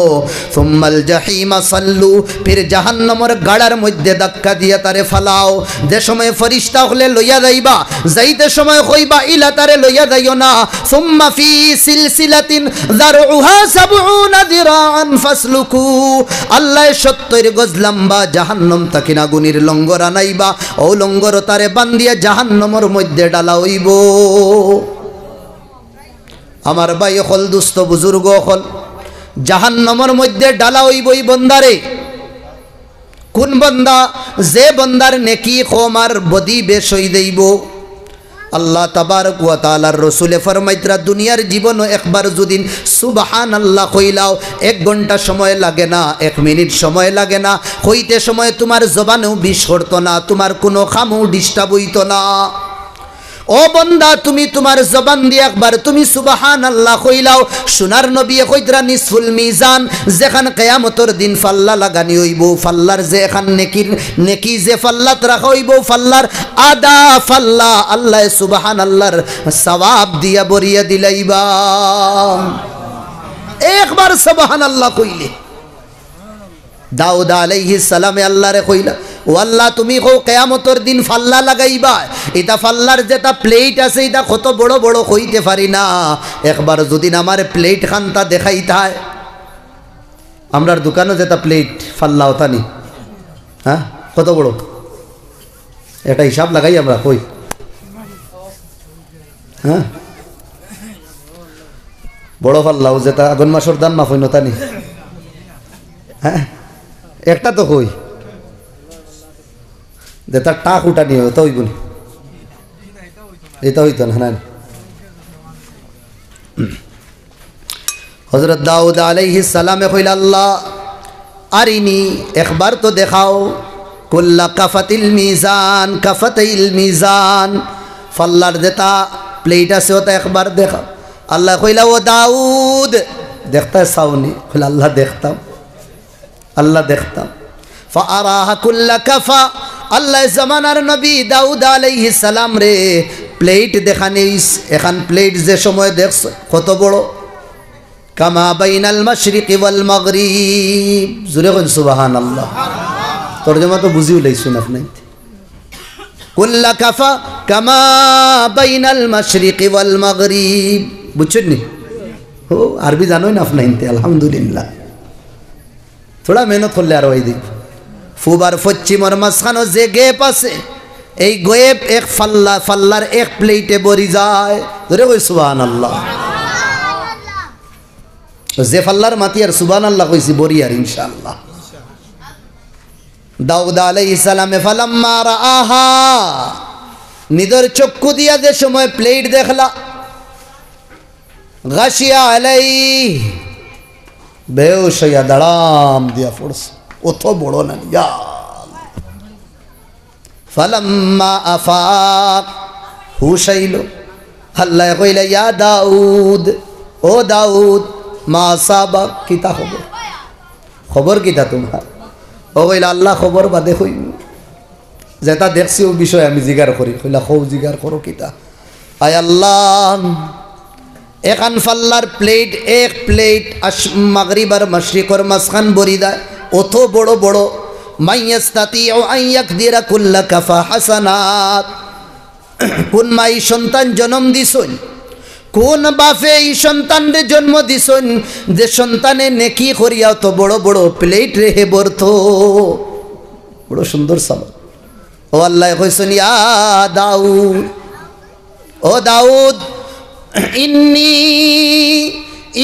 সুম্মাল জাহিমা সাল্লু, ফির জাহান্নামের গাড়ার মধ্যে ধাক্কা দিয়া তারে ফালাও। যে সময় ফেরেশতা হলে লইয়া যাইবা, যাইতে সময় কইবা ইলা তারে লইয়া যাইও না, সুম্মা ফি সিলসিলাতিন যারউহা ৭০ যিরাআন ফাসলুকু, আল্লাহ ৭০ গজ লম্বা জাহান্নাম তাকিন আগুনের লঙ্গর আনাইবা, ও লঙ্গর তারে বান্ধিয়া জাহান্নামের মধ্যে ডালা হইব। আমার ভাই হল দুস্থ বুজুর্গ হল, জাহান্নামের মধ্যে ডালা হইবই বন্দারে। কোন বন্দা? যে বন্দার নেকি কম আর বদি বেশ হই দেইব। আল্লাহ তাবারক ওয়া তাআলার রাসূলে ফরমাইতরা দুনিয়ার জীবন একবার যদি সুবহানাল্লাহ কইলাও 1 ঘন্টা সময় লাগে না, 1 মিনিট সময় লাগে না, কইতে সময় তোমার জবানেও বিষ করতো না, তোমার কোনো খামও ডিস্টার্ব হইতো না। ও বন্দা তুমি তোমার জবান দিয়ে একবার তুমি সুবহানাল্লাহ কইলাও, সোনার নবী কইতরা নিসফুল মিজান, যেখান কিয়ামতের দিন ফাল্লা লাগানি হইব, ফাল্লার যে এখান নেকি যে ফাল্লাত রাখা হইব, ফাল্লার আদা ফাল্লা আল্লাহ সুবহানাল্লাহর সওয়াব দিয়া বরিয়া দিলাইবা। একবার সুবহানাল্লাহ কইলে দাউদ আলাইহিস সালামে আল্লাহরে কইলা, ও আল্লাহ তুমি কও কিয়ামতের দিন ফাল্লা লাগাইবা, এটা ফাল্লার যেটা প্লেট আছে এটা কত বড় বড় কইতে পারি না, একবার যদি আমার প্লেট খানটা দেখাইতায়। আমরার দোকানে যেটা প্লেট ফাল্লা ওতানি, হ্যাঁ কত বড়, এটা হিসাব লাগাই আমরা কই, হ্যাঁ বড় ফাল্লাও যেটা আগুন মাসের দাম মাফই নতানি, হ্যাঁ একটা তো কই যেটা টাক উঠানি ওটা হইব না, এটা হইতো না। হযরত দাউদ আলাইহিস সালামে কইলা আল্লাহ আরিনি, একবার তো দেখাও, কুল্লা কাফাতিল মিজান কাফাতিল মিজান, ফাল্লার যেটা প্লেট আছে ওটা একবার দেখাও। আল্লাহ কইলা ও দাউদ দেখতা চাওনি? কইলা আল্লাহ দেখতাম। আল্লাহ দেখতাম। ফাআরাহা কুল্লা কাফা, আল্লাহ জামানার নবী দাউদ আলাইহিস সালাম রে প্লেট দেখানিস। এখন প্লেট যে সময় দেখছ কত বড়, কামা বাইনাল মাশরিকি ওয়াল মাগরিব। জোরে কোন সুবহানাল্লাহ। তরজমা তো বুঝিও লাইছুন আপনি। কুল্লা কাফা কামা বাইনাল মাশরিকি ওয়াল মাগরিব, বুঝছেন নি? ও আরবি জানোই না আপনি? আলহামদুলিল্লাহ, থোড়া মেহনত করলে আর ওই দিক ফুবার পশ্চিমর মাঝখানো যে গেপ আছে, এই গেপ এক ফাল্লার এক প্লেটে ভরি যায়। ধরে ওই সুবহানাল্লাহ। যে ফাল্লার মাতি আর সুবহানাল্লাহ কইছি বরি আর ইনশাআল্লাহ। দাউদ আলাইহিস সালামে ফালাম্মা রাআহা, নিদর চক্ষু দিয়া যে সময় প্লেট দেখলা, গাশিয়া আলাই, বেউস হইয়া দাঁড়াম দিয়া পড়ছে। অত বড় না। ইয়া ফালাম্মা আফাক, হুশ আইল। আল্লাহ কইলা ইয়া দাউদ, ও দাউদ, মা সাবাক, কিতা খবর? খবর কিতা তোমার? ও কইলা আল্লাহ খবর বাদে কই, যেটা দেখছি ও বিষয় আমি জিগার করি। কইলা খৌ জিগার করো কিতা? আয় আল্লাহ, এখান ফাল্লার প্লেট, এক প্লেট মাগরিব আর মাশরিকর মাঝখান ভরি দেয়, অত বড় বড়। মাইয়াস্তাতিউ আন ইয়াকদিরা কুল্লা কাফা হাসানাত। কোন মাই সন্তান জন্ম দিছুন, কোন বাপে এই সন্তানরে জন্ম দিছুন যে সন্তানে নেকি করিয়া তো বড় বড় প্লেট রেহে বর্ত। বড় সুন্দর সালাম। ও আল্লাহ কইছেন ইয়া দাউদ, ও দাউদ, ইন্নী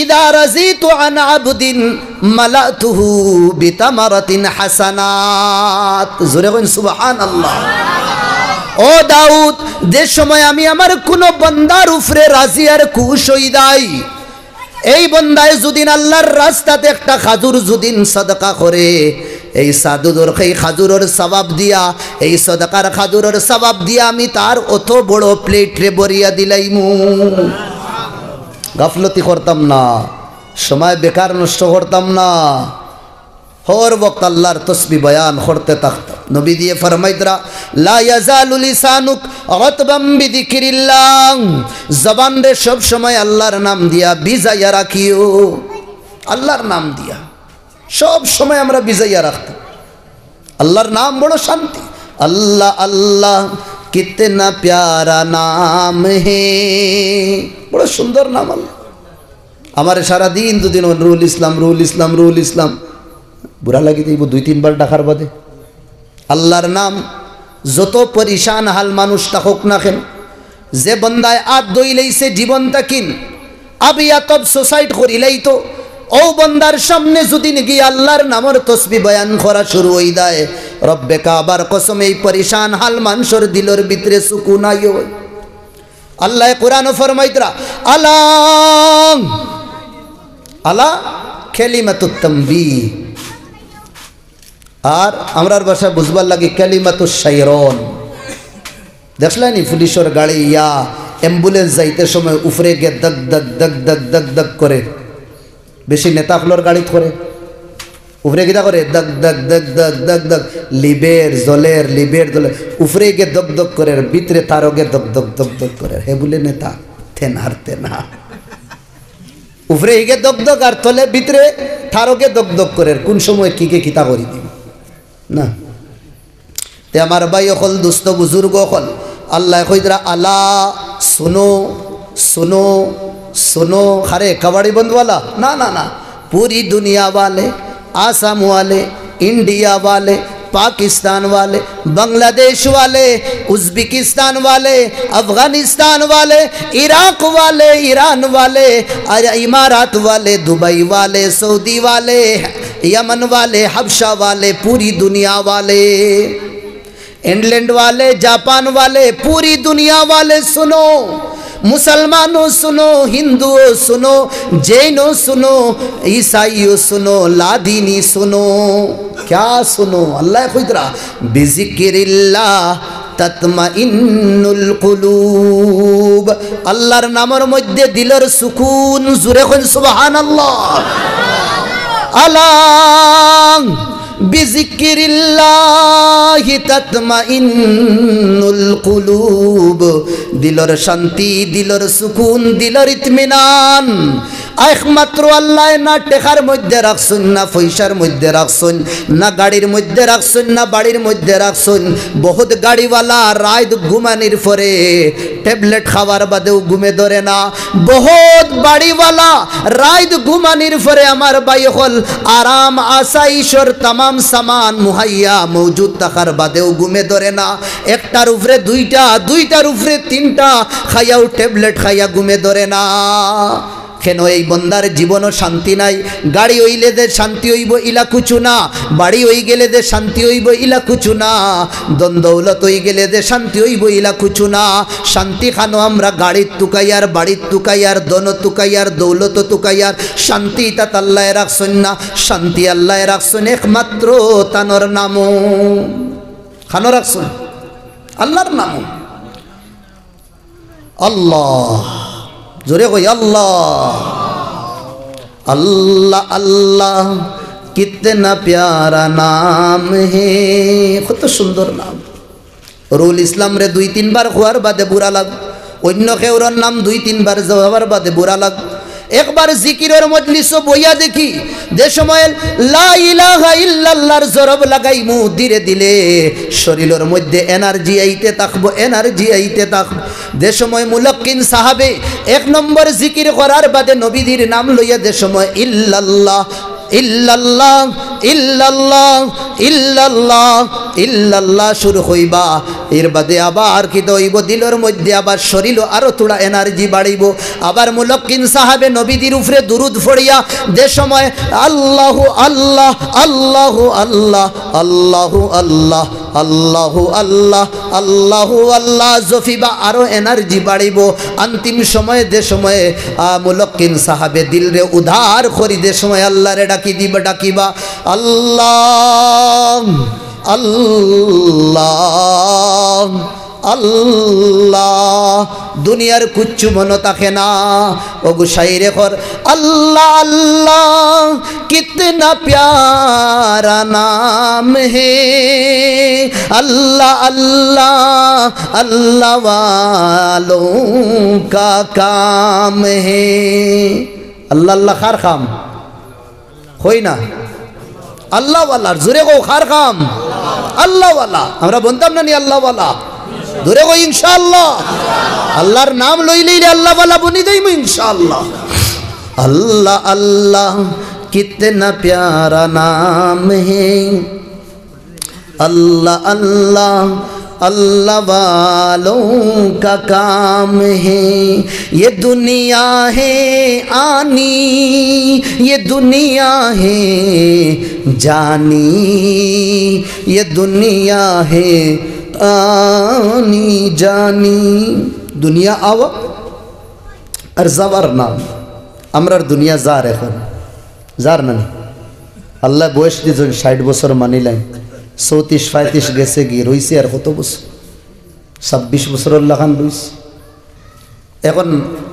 ইদা রাজিতু আন আবদিন মালাতুহু বিতামারাতিন হাসানাত। জোরে কইন সুবহানাল্লাহ। ও দাউদ, যে সময় আমি আমার কোন বান্দার উপরে রাজি আর খুশ হই যাই, এই বান্দায় যদি আল্লাহর রাস্তাতে একটা খাজুর যদি সাদকা করে, এই সাদুদর সেই খাজুরের সওয়াব দিয়া, এই সাদকার খাজুরের সওয়াব দিয়া আমি তার অত বড় প্লেট রে ভরিয়া দিলাইমু। গাফলতি করতাম না, সময় বেকার নষ্ট করতাম না, হর বক্ত আল্লাহর তসবিহ বয়ান করতে থাকতাম। নবী দিয়ে ফরমাইতরা লা ইয়াজালু লিসানুক রাতবাম বিযিকরিল্লাহ, জবান রে সব সময় আল্লাহর নাম দিয়া বিজাইয়া রাখিও। আল্লাহর নাম দিয়া সব সময় আমরা বিজাইয়া রাখতাম। আল্লাহর নাম বড় শান্তি। আল্লাহ আল্লাহ কিতনা প্যারা নাম হে, বড় সুন্দর নাম আল্লাহ। আমার সারাদিন দুদিন রুহুল ইসলাম রুহুল ইসলাম রুহুল ইসলাম বুড়া লাগি দিব 2-3 বার ডাকার বাদে। আল্লাহর নাম যত পরিশান হাল মানুষটা হোক না কেন, যে বন্দায় আদ দইলেইছে জীবন তাকিন আবিয়া তব সুসাইড করিলেই তো, ও বন্দার সামনে যদি গিয়ে আল্লাহর নামের তসবিহ বয়ান করা শুরু হই যায়, রব্বে কাবার কসম এই পরিশান হাল মানুষের দিলের ভিতরে সুকুন আইও। আল্লাহ কোরআন ফরমাইতরা আলা আলা কালিমাতুত তামবিহ, আর আমরার ভাষা বুঝবার লাগে কালিমাতুশ শাইরন। দেখলানি পুলিশের গাড়ি ইয়া অ্যাম্বুলেন্স যাইতে সময় উপরে গিয়ে দগ দগ দগ দগ দগ দগ করে, বেশি নেতাগুলোর গাড়ি করে উপরে গিয়ে করে দগ দগ দগ দগ দগ দগ, লিবের জলের লিবের জলের উপরে গিয়ে দগ দগ করে, ভিতরে তারও গিয়ে দগ দগ দগ দগ করে। হে বলে নেতা থেন হারতে না, উপরে গিয়ে দগ দগ আর তলে ভিতরে তারও গিয়ে দগ দগ করে। কোন সময় কি কে কিতা করি দিবি না। তে আমার ভাই অকল দুস্থ বুজুর্গ অকল আল্লাহ কইদরা আলা सुनो सुनो सुनो। खरे कबाड़ी बंद वाला ना ना ना, पूरी दुनिया वाले, आसाम वाले, इंडिया वाले, पाकिस्तान वाले, बांग्लादेश वाले, उज़्बेकिस्तान वाले, अफ़गानिस्तान वाले, इराक़ वाले, ईरान वाले, इमारात वाले, दुबई वाले, सऊदी वाले, यमन वाले, हबशा वाले, पूरी दुनिया वाले, इंग्लैंड वाले, जापान वाले, पूरी दुनिया वाले सुनो। मुसलमानों सुनो, हिंदुओं सुनो, जैनों सुनो, ईसाइयों सुनो, लादीनी सुनो। क्या सुनो? अल्लाह खुदरा बिज़िक्रिल्लाह तत्माइन्नुल कुलूब। अल्लाहर नामर मध्य दिलर सुकून। जुरे खुन सुबहानाल्लाह। আলা বিজিকিরিল্লাহি তাতমাইন্নুল কুলুব, দিলর শান্তি, দিলর সুকুন, দিলর ইতমিনান একমাত্র আল্লাহ। না টেকার মধ্যে রাখছুন, না পয়সার মধ্যে রাখছুন, না গাড়ির মধ্যে রাখছুন, না বাড়ির মধ্যে রাখছুন। বহুত গাড়িওয়ালা রাত ঘুমানির পরে ট্যাবলেট খাওয়ার বাদেও ঘুমে ধরে না। বহুত বাড়িওয়ালা রাত ঘুমানির পরে আমার ভাই হল আরাম আসাইশর তামাম সামান মুহাইয়া মৌজুদ থাকার বাদেও ঘুমে ধরে না। একটার উপরে দুইটা, দুইটার উপরে তিনটা খাইয়াও ট্যাবলেট খাইয়া ঘুমে ধরে না। কেন? এই বন্দার জীবনও শান্তি নাই। গাড়ি হইলে যে শান্তি হইব ইলা কুচু না, বাড়ি হই গেলে যে শান্তি হইব ইলা কুচু না, দন দৌলত হই গেলে যে শান্তি হইব ইলা কুচু না। শান্তি খানো আমরা গাড়ির তুকাইয়ার, বাড়ির তুকাইয়ার, দন তুকাইয়ার, দৌলত তুকাইয়ার। শান্তি তাত আল্লাহ রাখছেন না, শান্তি আল্লাহ রাখছেন একমাত্র তানোর নামও। খানো রাখছেন আল্লাহর নামও। আল্লাহ জোরে কই আল্লাহ আল্লাহ আল্লাহ কিতনা প্যারা নাম হে। কত সুন্দর নাম। রুল ইসলাম রে 2-3 বার হওয়ার বাদে বুড়া লাগ, অন্য কেউর নাম 2-3 বার যাওয়ার বাদে বুড়া লাগ। একবার জিকিরের মজলিসও বইয়া দেখি, যে সময় লা ইলাহা ইল্লাল্লাহর জরব লাগাইমু ধীরে ধীরে শরীরের মধ্যে এনার্জি আইতে থাকবো, এনার্জি আইতে থাকবো। যে সময় মুলাক্কিন সাহাবে 1 নম্বর জিকির করার বাদে নবীদের নাম লইয়া যে সময় ইল্লাল্লাহ ইল্লাল্লাহ ইল্লাল্লাহ ইল্লাল্লাহ ইল্লাল্লাহ শুরু হইবা, এর বাদে আবার কি দইব দিলের মধ্যে আবার শরীর আরো থোড়া এনার্জি বাড়িব। আবার মুলাক্কিন সাহাবে নবীদের উপরে দুরুদ পড়িয়া যে সময় আল্লাহু আল্লাহ আল্লাহু আল্লাহ আল্লাহু আল্লাহ আল্লাহু আল্লাহ আল্লাহু আল্লাহ জফিবা আরো এনার্জি বাড়িব। অন্তিম সময়ে যে সময়ে মুলাক্কিন সাহাবে দিল রে উধার করি যে সময় আল্লাহরে ডাকি দিবা, ডাকিবা আল্লাহ আল্লাহ আল্লাহ। দুনিয়ার কুচ্ছু মনে থাকে না। ওগো শাইরে কর আল্লাহ আল্লাহ কিতনা প্যারা নাম হে, আল্লাহ আল্লাহ আল্লাহ ওয়ালো কা কাম হে। আল্লাহ আল্লাহ খার খাম হই না, আল্লাহ ওয়ালার জোরে গো খার খাম আল্লাহ ওয়ালা। আমরা বলতাম না নি আল্লাহ ওয়ালা, ধরে গো ইনশাআল্লাহ। আল্লাহর নাম লইলে আল্লাহ ওয়ালা বনি যাইমু ইনশাআল্লাহ। আল্লাহ আল্লাহ কিতনা প্যারা নাম হে, अल्लाह अल्लाह अल्लाह वालों का काम है। ये दुनिया है आनी, ये दुनिया है जानी, ये दुनिया है आनी जानी। दुनिया आव और जावर नाम আমরার দুনিয়া যার এখন যার না আল্লাহ বয়স দিয়েছেন 60 বছর মানিলাই 34-35 গেছে গিয়ে রইছে আর কত বছর 26 বছর লাখান রইছে। এখন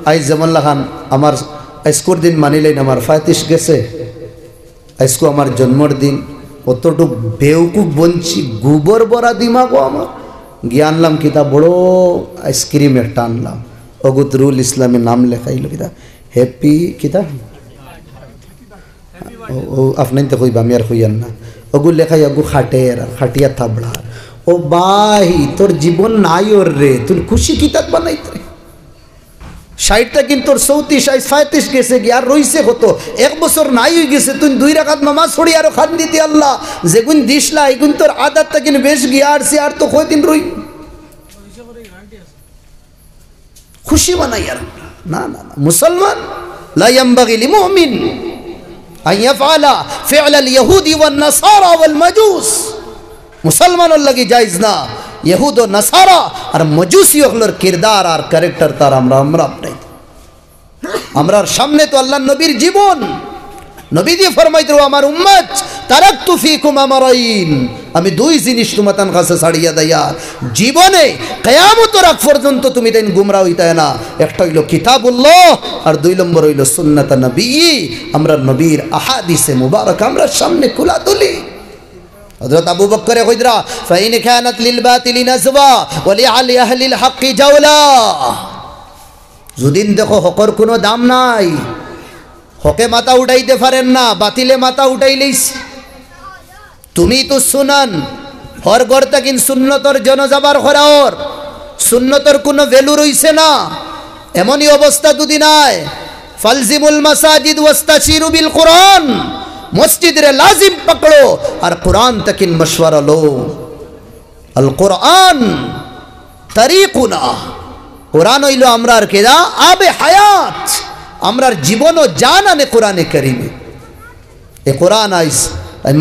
আজ যেমন লাখান আমার আজকের দিন মানিলেন আমার 35 গেছে, আজকে আমার জন্মর দিন। কতটুক বেউকুব বঞ্চি গোবর বরা দিমাগো আমার গিয়ে আনলাম কিতাব বড় আইসক্রিম একটা আনলাম, অগুতরুল ইসলামের নাম লেখাইল কিতা হ্যাপি কিতা ও আপনার তো কইবা আমি আর কইয়ান না। ওগু লেখাই ওগু খাটের খাটিয়া থাবড়ার। ও ভাই তোর জীবন নাই ওর রে, তুই খুশি কিতাব বানাইতে 60টা কিন্তু তোর 34-35 গেছে গিয়ে আর রইছে কত 1 বছর নাই হয়ে গেছে। তুই 2 রাকাত নামাজ পড়ি আর খান দিতে আল্লাহ যেগুন দিসলা এগুন তোর আদাতটা কিন বেশ গিয়ে আসছে আর তো কয়দিন রই খুশি বানাই আর না না না। মুসলমান লা ইয়ামবাগি লিমুমিন আন ইয়াফআলা ফি'ল আল-ইয়াহুদি ওয়ান-নাসারা ওয়াল-মাজুস। মুসলমানের লাগি জায়েজ না ইহুদ ও নাসারা আর মজুসি হলোর কিরদার আর ক্যারেক্টার তার আমরা আপনাই আমরার সামনে তো আল্লাহর নবীর জীবন। নবী দিয়ে ফরমাইতো আমার উম্মত তারাকতু ফিকুম আমরাইন, আমি দুই জিনিস তোমাতান কাছে ছাড়িয়া দেয়া জীবনে কিয়ামতের আগ পর্যন্ত তুমি দেন গুমরা হইতে না। একটা হইল কিতাবুল্লাহ আর দুই নম্বর হইল সুন্নাত নবী। আমরা নবীর আহাদিসে মুবারক আমরা সামনে খোলা তুলি। হযরত আবু বকর কইদরা ফাইন কানাত লিল বাতিল নাজওয়া ওয়া লিআলি আহলিল হক জাওলা। যদিন দেখো হকর কোনো দাম নাই, হকে মাথা উঠাইতে পারেন না, বাতিলে মাথা উঠাইলেই তুমি তো সুনান হর গড়তা কিন সুন্নতর জনজাবার খরাওর সুন্নতর কোনো ভ্যালু রইছে না, এমনই অবস্থা যদি নাই। ফালজিমুল মাসাজিদ ওয়াস্তাশিরু বিল কুরআন, মসজিদে লাজিম পকড়ো আর কুরআন তকিন মশওয়ারা লো। আল কুরআন তরিকুনা, কুরআন হইল আমরার কেদা আবে হায়াত, আমরার জীবন ও জান আনে কোরআনে কারিমে। এ কোরআন আইস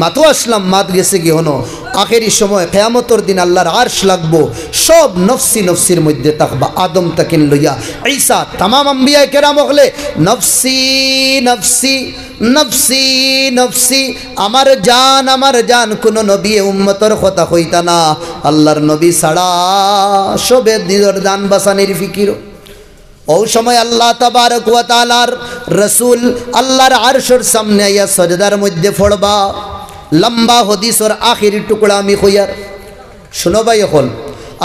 মাতো আসলাম মাত গেছে কি হনো আখেরি সময় কিয়ামতের দিন আল্লাহর আরশ লাগবো, সব নফসি নফসির মধ্যে থাকবা। আদম তাকিন লইয়া ঈসা তামাম আম্বিয়া কেরাম হলে নফসি নফসি নফসি নফসি, আমার জান কোন নবী উম্মতর কথা কইতা না। আল্লাহর নবী ছাড়া সবে নিজের জান বাঁচানির ফিকির। ও সময় আল্লাহ তাবারক ওয়া তাআলার রাসূল আল্লাহর আরশের সামনে আইয়া সাজদার মধ্যে পড়বা। লম্বা হাদিসের আখিরি টুকরা আমি কইয়ার শুনো ভাই। এখন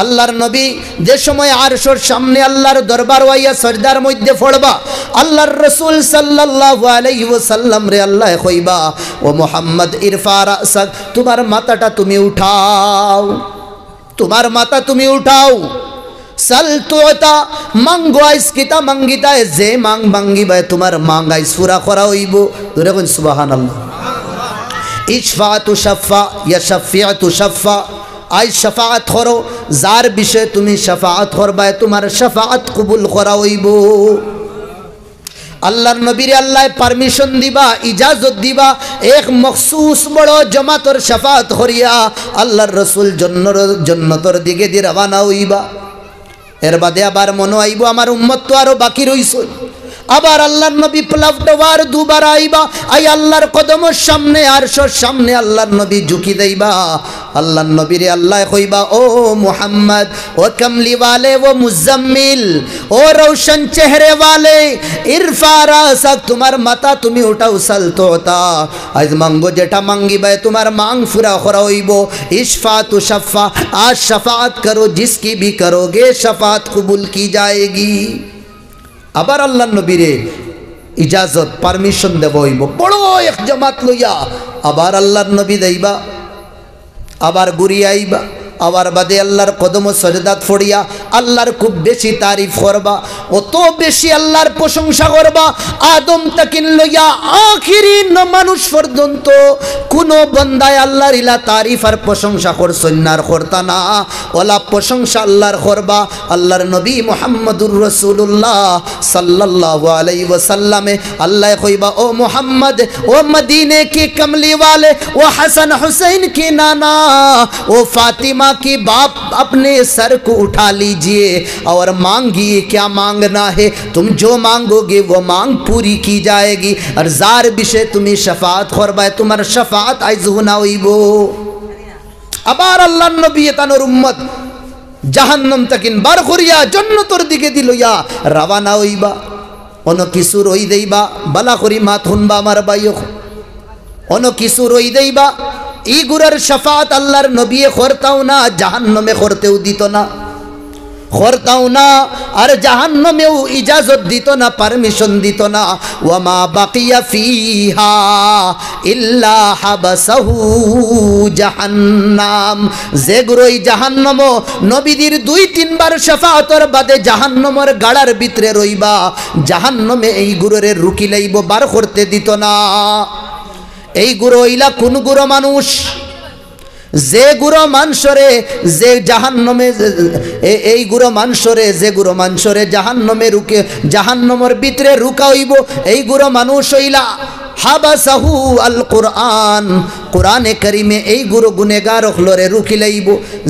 আল্লাহর নবী যে সময় আরশের সামনে আল্লাহর দরবার আইয়া সাজদার মধ্যে পড়বা, আল্লাহর রাসূল সাল্লাল্লাহু আলাইহি ওয়াসাল্লাম রে আল্লাহ কইবা ও মুহাম্মদ ইরফা রাসাক, তোমার মাথাটা তুমি উঠাও, তোমার মাথা তুমি উঠাও। সাল তোতা মাঙ্গো আইস কিতা মাঙ্গিতা যে মাং মাঙ্গিবা তোমার মাঙ্গাইস পুরা করা হইব। ধরে কোন সুবহানাল্লাহ। ইশফাআতু শাফা ইয়া শাফিআতু শাফা, আই শাফাআত করো যার বিষয়ে তুমি শাফাআত করবা তোমার শাফাআত কবুল করা হইব। আল্লাহর নবীর আল্লাহ পারমিশন দিবা, ইজাজত দিবা, এক মখসুস বড় জামাতর শাফাআত করিয়া আল্লাহর রাসূল জান্নাতের দিকে দি রওনা হইবা। এর বাদে আবার মনে আইব আমার উম্মত তো আরো বাকি রইছে। আবার আল্লাহর নবী প্লাফটবার দুবার আইবা, আই আল্লাহর কদমের সামনে আরশের সামনে আল্লাহর নবী ঝুঁকি দেইবা। আল্লাহর নবীরে আল্লাহ কইবা ও মুহাম্মদ ও কমলি ওয়ালে ও মুজাম্মিল ও রোশন চেহারে ওয়ালে ইরফা রাসাক, তোমার মাথা তুমি উঠাও। সাল তোতা আজ মাঙ্গো যেটা মাঙ্গিবা তোমার মাং ফুরা করা হইব। ইশফাতু শাফা, আজ শাফাত করো জিসকি भी करोगे शफात कबूल की जाएगी। আবার আল্লাহর নবীরে ইজাজত পারমিশন দেব হইব বড় এক জামাত লইয়া। আবার আল্লাহর নবী দেইবা, আবার ঘুরি আইবা, আবার বাদে আল্লাহর কদম সজদাত ফড়িয়া আল্লাহর খুব বেশি তারিফ করবা, অত বেশি আল্লাহর প্রশংসা করবা। আদম তাকিন লইয়া আখিরি মানুষ পর্যন্ত কোন বান্দায় আল্লাহর ইলা তারিফ আর প্রশংসা করছেন না আর করতা না, ওলা প্রশংসা আল্লাহর করবা। আল্লাহর নবী মুহাম্মদুর রাসূলুল্লাহ সাল্লাল্লাহু আলাইহি ওয়াসাল্লামে আল্লাহ কইবা ও মুহাম্মদ ও মদিনে কি কমলি वाले ও হাসান হুসাইন কি নানা ও ফাতিমা की बाप अपने सर को उठा लीजिए और मांगिए, क्या मांगना है तुम जो मांगोगे वो मांग पूरी की जाएगी। और जार विषय तुम्हें शफात करबाय तुम्हार शफात आइज होना हইবো। আবার আল্লাহর নবী তানোর উম্মত জাহান্নাম তাকিন বার করিয়া জান্নাতের দিকে দিলইয়া রওনা হইবা। অন কিছু রই দেইবা বালা করি মাত শুনবা আমার ভাইও, অন কিছু রই দেইবা ই গুরার শফাত আল্লাহর নবী করতাও না, জাহান্নামে করতেও দিত না, করতাও না আর জাহান্নামেও ইজাজত দিত না, পারমিশন দিত না। ওয়া মা বাকিয়া ফিহা ইল্লা হাবাসাহু জাহান্নাম, যে গুরোই জাহান্নাম নবীদের 2-3 বার শফাতর বাদে জাহান্নামের গাড়ার ভিতরে রইবা, জাহান্নামে এই গুরোরে রুকি লাইব, বার করতে দিত না। এই গুরু ইলা কোন গুরু মানুষ যে গুরু মানসরে যে জাহান্নামে, এই গুরু মানসরে যে গুরু মানসরে জাহান্নামে রুকে জাহান্নামের ভিতরে রুকা হইব, এই গুরু মানুষ হইলা হাবাসাহু আল কুরআন, কুরআনে কারিমে এই গুরু গুনেগার হলরে রুকি লাইব।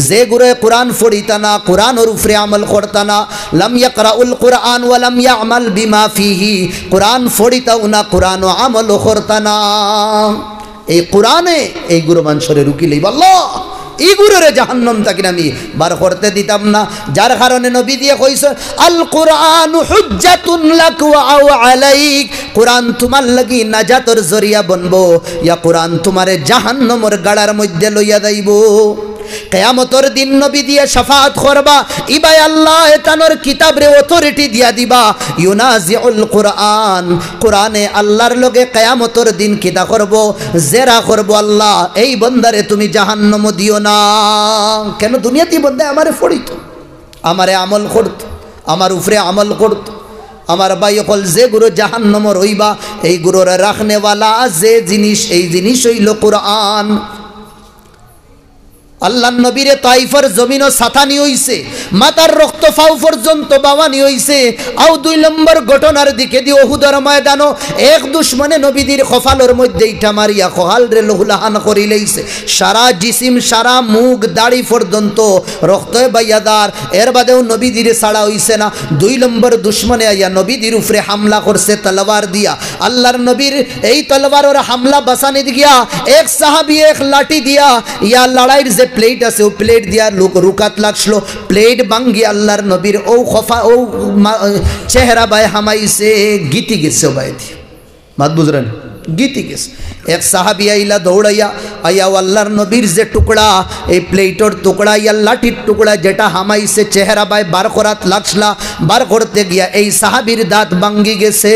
যে গুরু কুরআন পড়িতা না, কুরআনের উপরে আমল করতা না, লাম ইয়াকরাউল কুরআন ওয়া লাম ইয়ামাল বিমা ফিহি, কুরআন পড়িতাও না, কুরআন আমল করতা না। এই কোরআনে এই গুরু মানুষরে রুকি লইব আল্লাহ এই গুরুরে জাহান্নাম তাকে আমি বার করতে দিতাম না। যার কারণে নবী দিয়ে কইছে আল কোরআন হুজ্জাতুন লাক ওয়া আলাইক, কোরআন তোমার লাগি নাজাতর জরিয়া বনবো, ইয়া কোরআন তোমারে জাহান্নামের গাড়ার মধ্যে লইয়া যাইব। কিয়ামতের দিন নবী দিয়ে শাফাআত করবা, ইবাই আল্লাহ এতানোর কিতাবরে অথরিটি দিয়া দিবা। ইউনাজিউল কোরআন, কোরআনে আল্লাহর লগে কিয়ামতের দিন কিতা করব, জেরা করব, আল্লাহ এই বন্দারে তুমি জাহান্নাম দিও না। কেন দুনিয়াতে বন্দা আমারে ফড়িত, আমারে আমল করত, আমার উপরে আমল করত। আমার ভাই হল যে গুরু জাহান্নামর হইবা, এই গুরুরে রাখনেওয়ালা যে জিনিস, এই জিনিস হইল কোরআন। আল্লাহ নবীরে তাইফের জমিনও সাথানি হইছে, মাতার রক্ত ফাউ পর্যন্ত বাওয়ানি হইছে। আও 2 নম্বর ঘটনার দিকে দিয়ে ওহুদের ময়দানও এক দুশ্মনে নবীদের কপালের মধ্যে ইটা মারিয়া কহাল রে লহুলাহান করি লইছে। সারা জিসিম, সারা মুখ, দাড়ি পর্যন্ত রক্তে বাইয়াদার। এর বাদেও নবীদের ছাড়া হইছে না। 2 নম্বর দুশ্মনে আইয়া নবীদের উপরে হামলা করছে তলোয়ার দিয়া। আল্লাহর নবীর এই তলোয়ারের হামলা বাঁচানি গিয়া এক সাহাবী এক লাঠি দিয়া ইয়া লড়াইয়ের যে প্লেট আছে ও প্লেট দিয়া লোক রুকাত লাগছিল, প্লেট ভাঙ্গি আল্লাহর নবীর ও খফা ও চেহারা বাই হামাইছে, গীতি গেছে বাই দিয়ে মাত বুঝলেন, গীতি গেছে। এক সাহাবী আইলা দৌড়াইয়া আইয়া আল্লাহর নবীর যে টুকরা, এই প্লেটের টুকরা ইয়া লাঠির টুকরা যেটা হামাইছে চেহারা বাই বার করাত লাগছলা, বার করতে গিয়া এই সাহাবীর দাঁত ভাঙ্গি গেছে।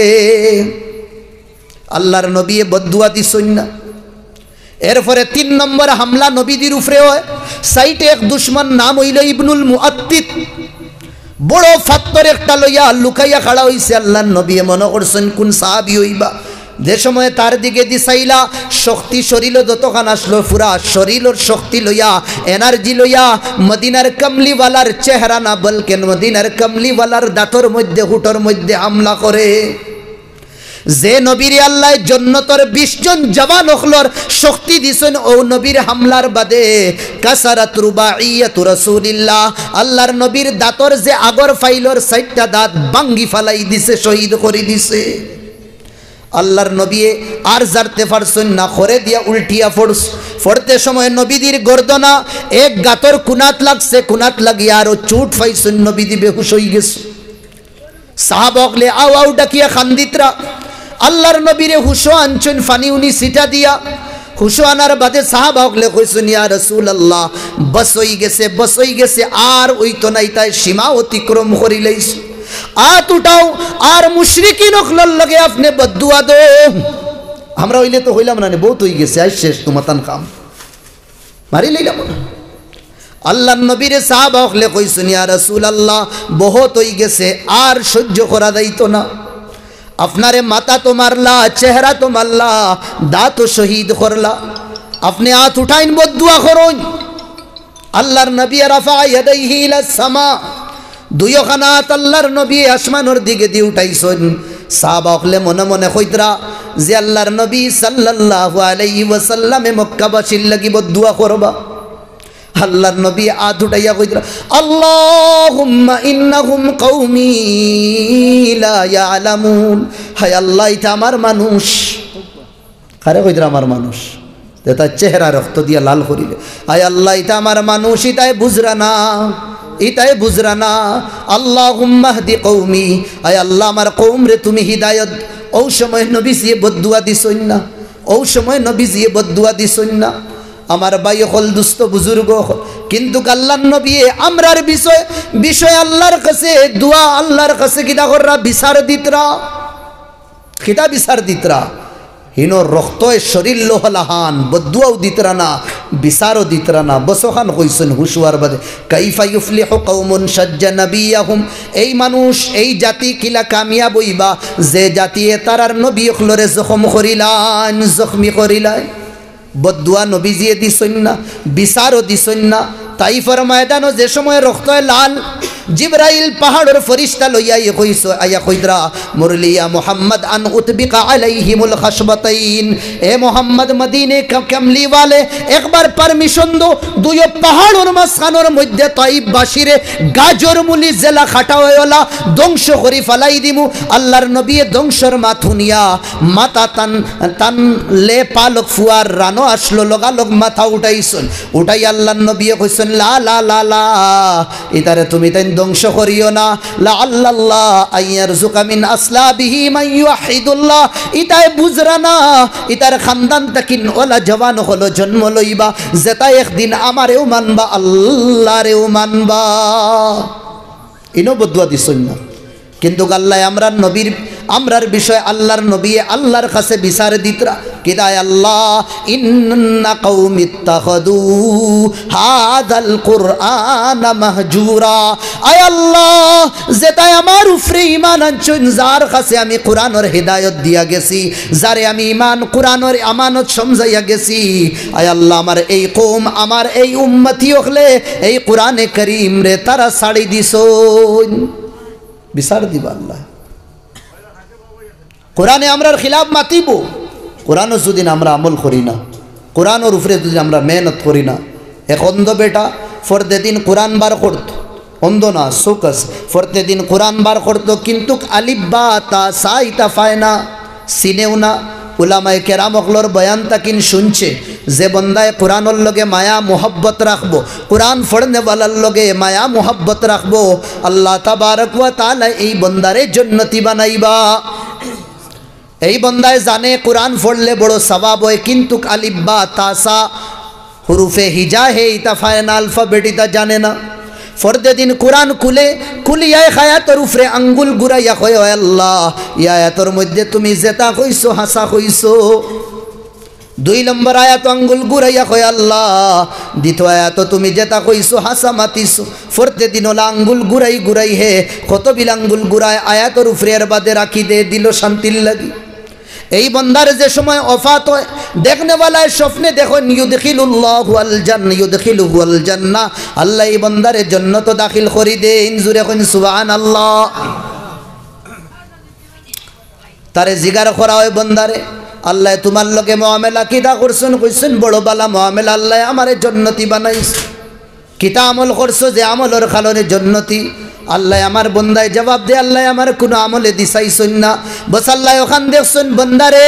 আল্লাহর নবী বদদুয়া দিছেন না। এরপরে 3 নম্বর হামলা নবীদের উপরে হয়। সাইটে এক দুশ্মন নাম হইল ইবনুল মুআত্তিত, বড় ফাত্তর একটা লইয়া লুকাইয়া খাড়া হইছে। আল্লাহর নবী মনে করছেন কোন সাহাবী হইবা। যে সময় তার দিকে দিছাইলা, শক্তি শরীর যতখান আসলো, পুরা শরীরের শক্তি লইয়া, এনার্জি লইয়া মদিনার কমলিওয়ালার চেহারা না বলকে মদিনার কমলিওয়ালার দাঁতর মধ্যে, হুটর মধ্যে হামলা করে। যে নবীর আল্লাহ জন্নতর 20 জন জওয়ান হলর শক্তি দিছেন, ও নবীর হামলার বাদে কাসারাত রুবাইয়াতু রাসূলিল্লাহ, আল্লাহর নবীর দাঁতর যে আগর ফাইলর 4টা দাঁত ভাঙ্গি ফালাই দিছে, শহীদ করে দিছে। আল্লাহর নবী আর জারতে পারছেন না, করে দিয়া উল্টিয়া ফড়তে সময় নবীদের গর্দনা এক গাতর কুনাত লাগছে, কুনাত লাগিয়া আরো চুট পাইছেন, নবীদি বেহুশ হয়ে গেছে। সাহাবকলে আও আও ডাকিয়া খান্দিতরা আল্লাহর নবীরে হুশো আনছেন, ফানি উনি সিটা দিয়া হুশো আনার বাদে সাহাবকলে কইছেন ইয়া রাসূলুল্লাহ বস হই গেছে, বস হই গেছে, আর ওই তো নাই, তাই সীমা অতিক্রম করি লইছ। আত উঠাও আর মুশরিকিন হলর লগে আপনি বদদুয়া দো। আমরা হইলে তো হইলাম না, বহুত হই গেছে, আজ শেষ তোমাতান কাম মারি লইলাম না। আল্লাহর নবীরে সাহাবাকলে কইছেন ইয়া রাসূলুল্লাহ বহুত হই গেছে, আর সহ্য করা যাইতো না। আপনারে মাথা তো মারলা, চেহারা তো মারলা, দাঁত শহীদ করলা, আপনি হাত উঠাইন বদদুয়া করুন। আল্লাহর নবী রাফা ইয়াদাইহি ইলাস সামা, 2 খানাত আল্লাহর নবী আসমানের দিকে দিয়ে উঠাইছেন। সাহাবাকলে মনে মনে কইতরা যে আল্লাহর নবী সাল্লাল্লাহু আলাইহি ওয়াসাল্লামে মক্কাবাসীর লাগি বদদুয়া করবা। আল্লাহর নবী হাত উঠাইয়া কইতরা আল্লাহুম্মা ইন্নাহুম কওমি লা ইয়ালামুন, হায় আল্লাহ এটা আমার মানুষ। কারে কইতরা আমার মানুষ, তার চেহারা রক্ত দিয়া লাল করিলে, হায় আল্লাহ এটা আমার মানুষ, এটাই বুঝরা না, এটাই বুঝরা না। আল্লাহুম্মা হদি কওমি, হায় আল্লাহ আমার কওম রে তুমি হিদায়াত। ও সময় নবী জিয়ে বদদুয়া দিছেন না, ও সময় নবী জিয়ে বদদুয়া দিছেন না। আমার ভাই হল দুস্থ বুজুর্গ, কিন্তু আল্লাহর নবী আমরার বিষয় আল্লাহর কাছে দোয়া, আল্লাহর কাছে কিটা কররা বিচার দিতরা, কিটা বিচার দিতরা। হিনো রক্ত শরীর লোহলাহান, বদদুয়াও দিতরা না, বিচারও দিতরা না। বসখান কইছেন হুশুয়ার বাদে কাইফা ইউফলিহু কওমুন শাজ্জা নবিয়াহুম, এই মানুষ এই জাতি কিলা কামিয়াব হইবা যে জাতি তারার নবী হলরে জখম করিলান, জখমি করিলান। বদদুয়া নবীজিয়ে দিছেন না, বিচারও দিছেন না। তাইফের ময়দানও যে সময় রক্ত লাল, জিবরাইল পাহাড়ের ফরিস্তা লইয়া কইছ আয়া কইদরা মুরলিয়া মুহাম্মদ আন উতবিকা আলাইহিমুল খাসবাতাইন, এ মুহাম্মদ মদিনে কামলি ওয়ালে একবার পারমিশন দো দুইও পাহাড়ের মাঝখানের মধ্যে তাইফবাসীরে গাজর মুলি জেলা খাটাওয়ালা ধ্বংস করি ফেলাই দিমু। আল্লাহর নবী ধ্বংসর মাথুনিয়া মাথা টান টান লে পালক ফুয়ার রানো আসলো লগালগ মাথা উঠাইছেন। উঠাই আল্লাহর নবী কইছেন লা লা লা লা ইতারে তুমি তাই ধ্বংস করিও না। লা আল্লাহ আইয়ারযুকা মিন আসলাবিহি মান ইউহিদুল্লাহ ইতায় বুঝরা না ইতার খানদান তাকিন ওলা জওয়ান হলো জন্ম লইবা যেটা একদিন আমারেও মানবা আল্লাহরেও মানবা। ইনো বদুয়া দিছেন না কিন্তু আল্লাহ আমরার নবীর আমরার বিষয় আল্লাহর নবী আল্লাহর কাছে বিচার দিতরা কিদায় আল্লাহ ইন্না কওমি ইত্তাখাদু হাযাল কুরআন মাহজুরা। আয় আল্লাহ যেটাই আমার উপরে ঈমান আনছেন যার কাছে আমি কোরআনের হিদায়াত দিয়া গেছি যারে আমি ঈমান কোরআনের আমানত সমঝাইয়া গেছি আয় আল্লাহ আমার এই কওম আমার এই উম্মতি হলে এই কোরআনে কারীম রে তারা ছাড়ি দিছন বিচার দিবা আল্লাহ। কোরআনে আমরার খিলাফ মাতিব কোরআনও যদি আমরা আমল করি না কোরআনের উপরে যদি আমরা মেহনত করি না। এক অন্ধ বেটা ফরতে দিন কোরআন বার করত অন্ধ না সোকস ফরতে দিন কোরআন বার করত কিন্তু আলিফ বা তা সা ইতা পায় না চিনেও না। উলামায়ে কেরাম অকলর বয়ান তাকিন শুনছে যে বন্দায় কোরআনের লগে মায়া মোহব্বত রাখবো কোরআন পড়নেওয়ালার লগে মায়া মোহব্বত রাখবো আল্লাহ তাবারক ওয়া তাআলা এই বন্দারে জান্নাতি বানাইবা। এই বন্দায় জানে কোরআন পড়লে বড় সওয়াব হয় কিন্তু আলিফ বা তা সা হুরুফে হিজা হে ইতা ফায়না আলফাবেট ইতা জানে না। ফরদে দিন কোরআন কুলিয়ায় খায়াতর উপরে আঙ্গুল গুরাইয়া কয় আল্লাহ ইয়া আয়াতর মধ্যে তুমি যেটা কইছো হাসা কইছো। 2 নম্বর আয়াত আঙ্গুল গুরাইয়া কয় আল্লাহ দ্বিতীয় আয়াত তুমি যেটা কইছো হাসা মাতিছো। ফরতে দিন ওলা আঙ্গুল গুরাই গুরাই হে কত বিল আঙ্গুল গুরায় আয়াতর উপরে এর বাদে রাখি দে দিল শান্তির লাগি। এই বন্দার যে সময় ওফাত হয় দেখনেওয়ালায় স্বপ্নে দেখো ইউদখিলুল্লাহু আল জান্নাহ ইউদখিলুহু আল জান্নাহ আল্লাহ এই বন্দারে জান্নাত দাখিল করি দে ইনজুরে কোন সুবহানাল্লাহ। তারে জিগার করা হয় বন্দারে আল্লাহ তোমার লগে মুআমেলা কিদা করছেন কইছেন বড় বালা মুআমেলা আল্লাহ আমারে জান্নাতি বানাইছে। কিতা আমল করছো যে আমলের কারণে জান্নাতি আল্লাহ আমার বন্দায় জবাব দে আল্লাহ আমার কোনো আমলে দিছাইছন না। বস আল্লাহ ওখান দেখছন বন্দারে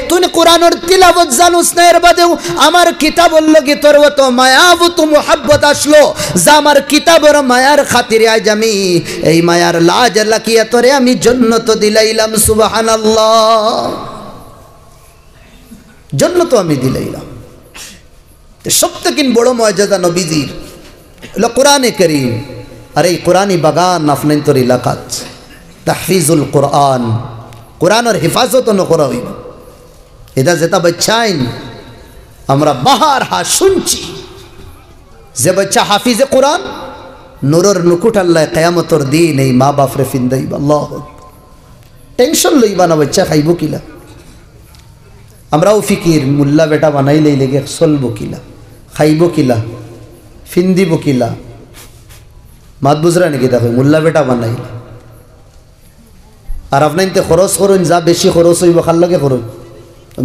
তুই কোরআনের তিলাওয়াত জানুস না এর বাদেও আমার কিতাবর লগে তোর অত মায়া তো মোহাব্বত আসলো যা আমার কিতাবের মায়ার খাতিরে আজ আমি এই মায়ার লাজ লাকিয়া তোরে আমি জান্নাত দিলাইলাম সুবহানাল্লাহ। জান্নাত আমি দিলাইলাম। সবথেকে বড় মর্যাদা নবীজির হলো কোরআনে কারীম। আর এই কোরআনী বাগান আপনার তোর এলাকাত তাহফিজুল কোরআন কোরআনের হেফাজত নকরা হইব এটা যেটা বাচ্চাইন আমরা বাহার হা শুনছি যে বাচ্চা হাফিজে কোরআন নূরের নুকুট আল্লাহ কিয়ামতের দিন এই মা বাপরে ফিন্দাইব। আল্লাহ টেনশন লইবা না বাচ্চা খাইব কিলা আমরাও ফিকির মুল্লা বেটা বানাইলেই লেগে চলব কিলা খাইব কিলা ফিন্দিব কিলা মাত বুঝরা নাকি দেখো মুল্লা বেটা বানাই আর আপনার খরচ করুন যা বেশি খরচ হইব খার লগে করুন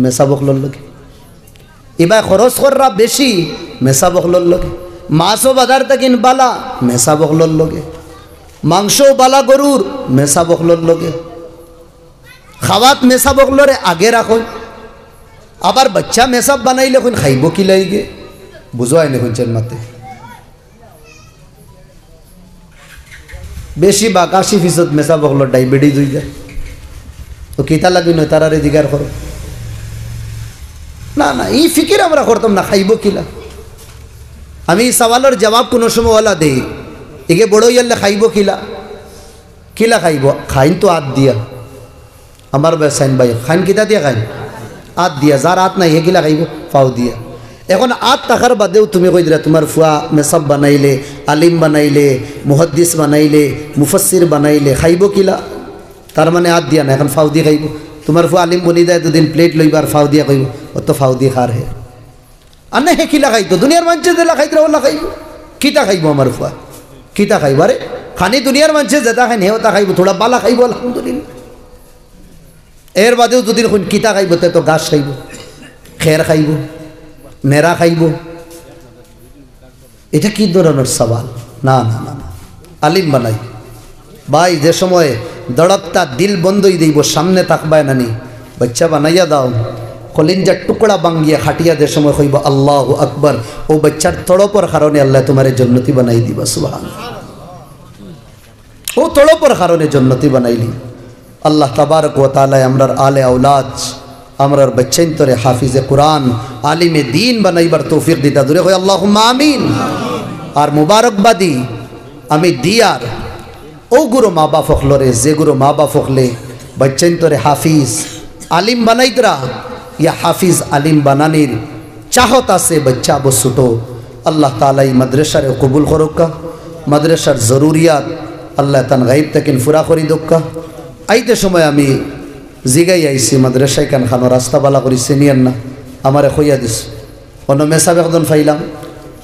মেসা বকলর লগে এবার খরচ কররা বেশি মেসা বকলর লগে মাছও বাজার থাকিন বালা মেসা বকলর লগে মাংসও বালা গরুর মেসা বকলর লগে খাওয়াত মেসা বকলরে আগে রাখুন আবার বাচ্চা মেসাব বানাইলে এখন খাইব কি লাগে বুঝাই না শুনছেন মাতে বেশি বা 80% মেসা বকলর ডায়াবেটিস হয়ে যায় তো কিতা লাগবে নয় তারারে জিগার করো না না এই ফিকির আমরা করতাম না খাইব কিলা আমি সওয়ালের জবাব কোনো সময় ওলা দেই একে বড় ইয়ালে খাইব কিলা কিলা খাইব খাইন তো আত দিয়া আমার বেসাইন ভাই খাইন কিতা দিয়া খাইন আত দিয়া যার আত নাই এগুলা খাইব পাও দিয়া এখন আত টাকার বাদেও তুমি কই দিলা তোমার ফুয়া মেসাব বানাইলে আলিম বানাইলে মুহাদ্দিস বানাইলে মুফাসসির বানাইলে খাইব কিলা তার মানে আত দিয়া না এখন ফাও দিয়ে খাইব তোমার ফুয়া আলিম বনি দেয় দুদিন প্লেট লইবার ফাও দিয়া কইব অত ফাও দিয়ে খার হে আর না হে কিলা খাইতো দুনিয়ার মানুষের যেটা খাইতো ওলা খাইব কিতা খাইব আমার ফুয়া কিতা খাইব আরে খানি দুনিয়ার মানুষের যেটা খাই হেও তা খাইব থোড়া বালা খাইব আলহামদুলিল্লাহ এর বাদেও দুদিন কিতা খাইব তে তো গাছ খাইব খের খাইব নেড়া খাইব এটা কি ধরনের সওয়াল? না না না, আলিম বানাই ভাই। যে সময় দড়পটা দিল বন্ধই দিব, সামনে তাকবায় নানি, বাচ্চা বানাইয়া দাও, কলিঞ্জার টুকরা বাঙ্গিয়া খাটিয়া যে সময় কইব আল্লাহু আকবার, ও বাচ্চার তড়পর কারণে আল্লাহ তোমার জন্নতি বানাই দিবা। সুবহানাল্লাহ। ও তড়পর কারণে জন্নতি বানাইলি। আল্লাহ তাবারক ওয়া তাআলা আমরার আলে আওলাদ, আমরার বাচ্চাইন্তরে হাফিজে কুরআন, আলিমে দ্বীন বানাইবার তৌফিক দিতা। দূরে কই আল্লাহুম্মা আমিন। আর মুবারকবাদী আমি দিয়ার ও গুরু মা বাপ হকলরে, যে গুরু মা বাপ হকলে বাচ্চাইন্তরে হাফিজ আলিম বানাইতরা, ইয়া হাফিজ আলিম বানানির চাহত আছে বাচ্চা আবো ছোটো, আল্লাহ তাআলা এই মাদ্রাসারে কবুল করুকা। মাদ্রাসার জরুরিয়াত আল্লাহ তান গাইব তাকিন ফুরা করি দোক্কা। আইতে সময় আমি জিগাই আইসি মাদ্রাসায় কান খানো রাস্তা বালা করি চিনিয়ান না, আমারে কইয়া দিস অন্য মেসাব একজন ফাইলাম,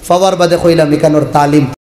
ফাওয়ার বাদে কইলাম এখানোর তালিম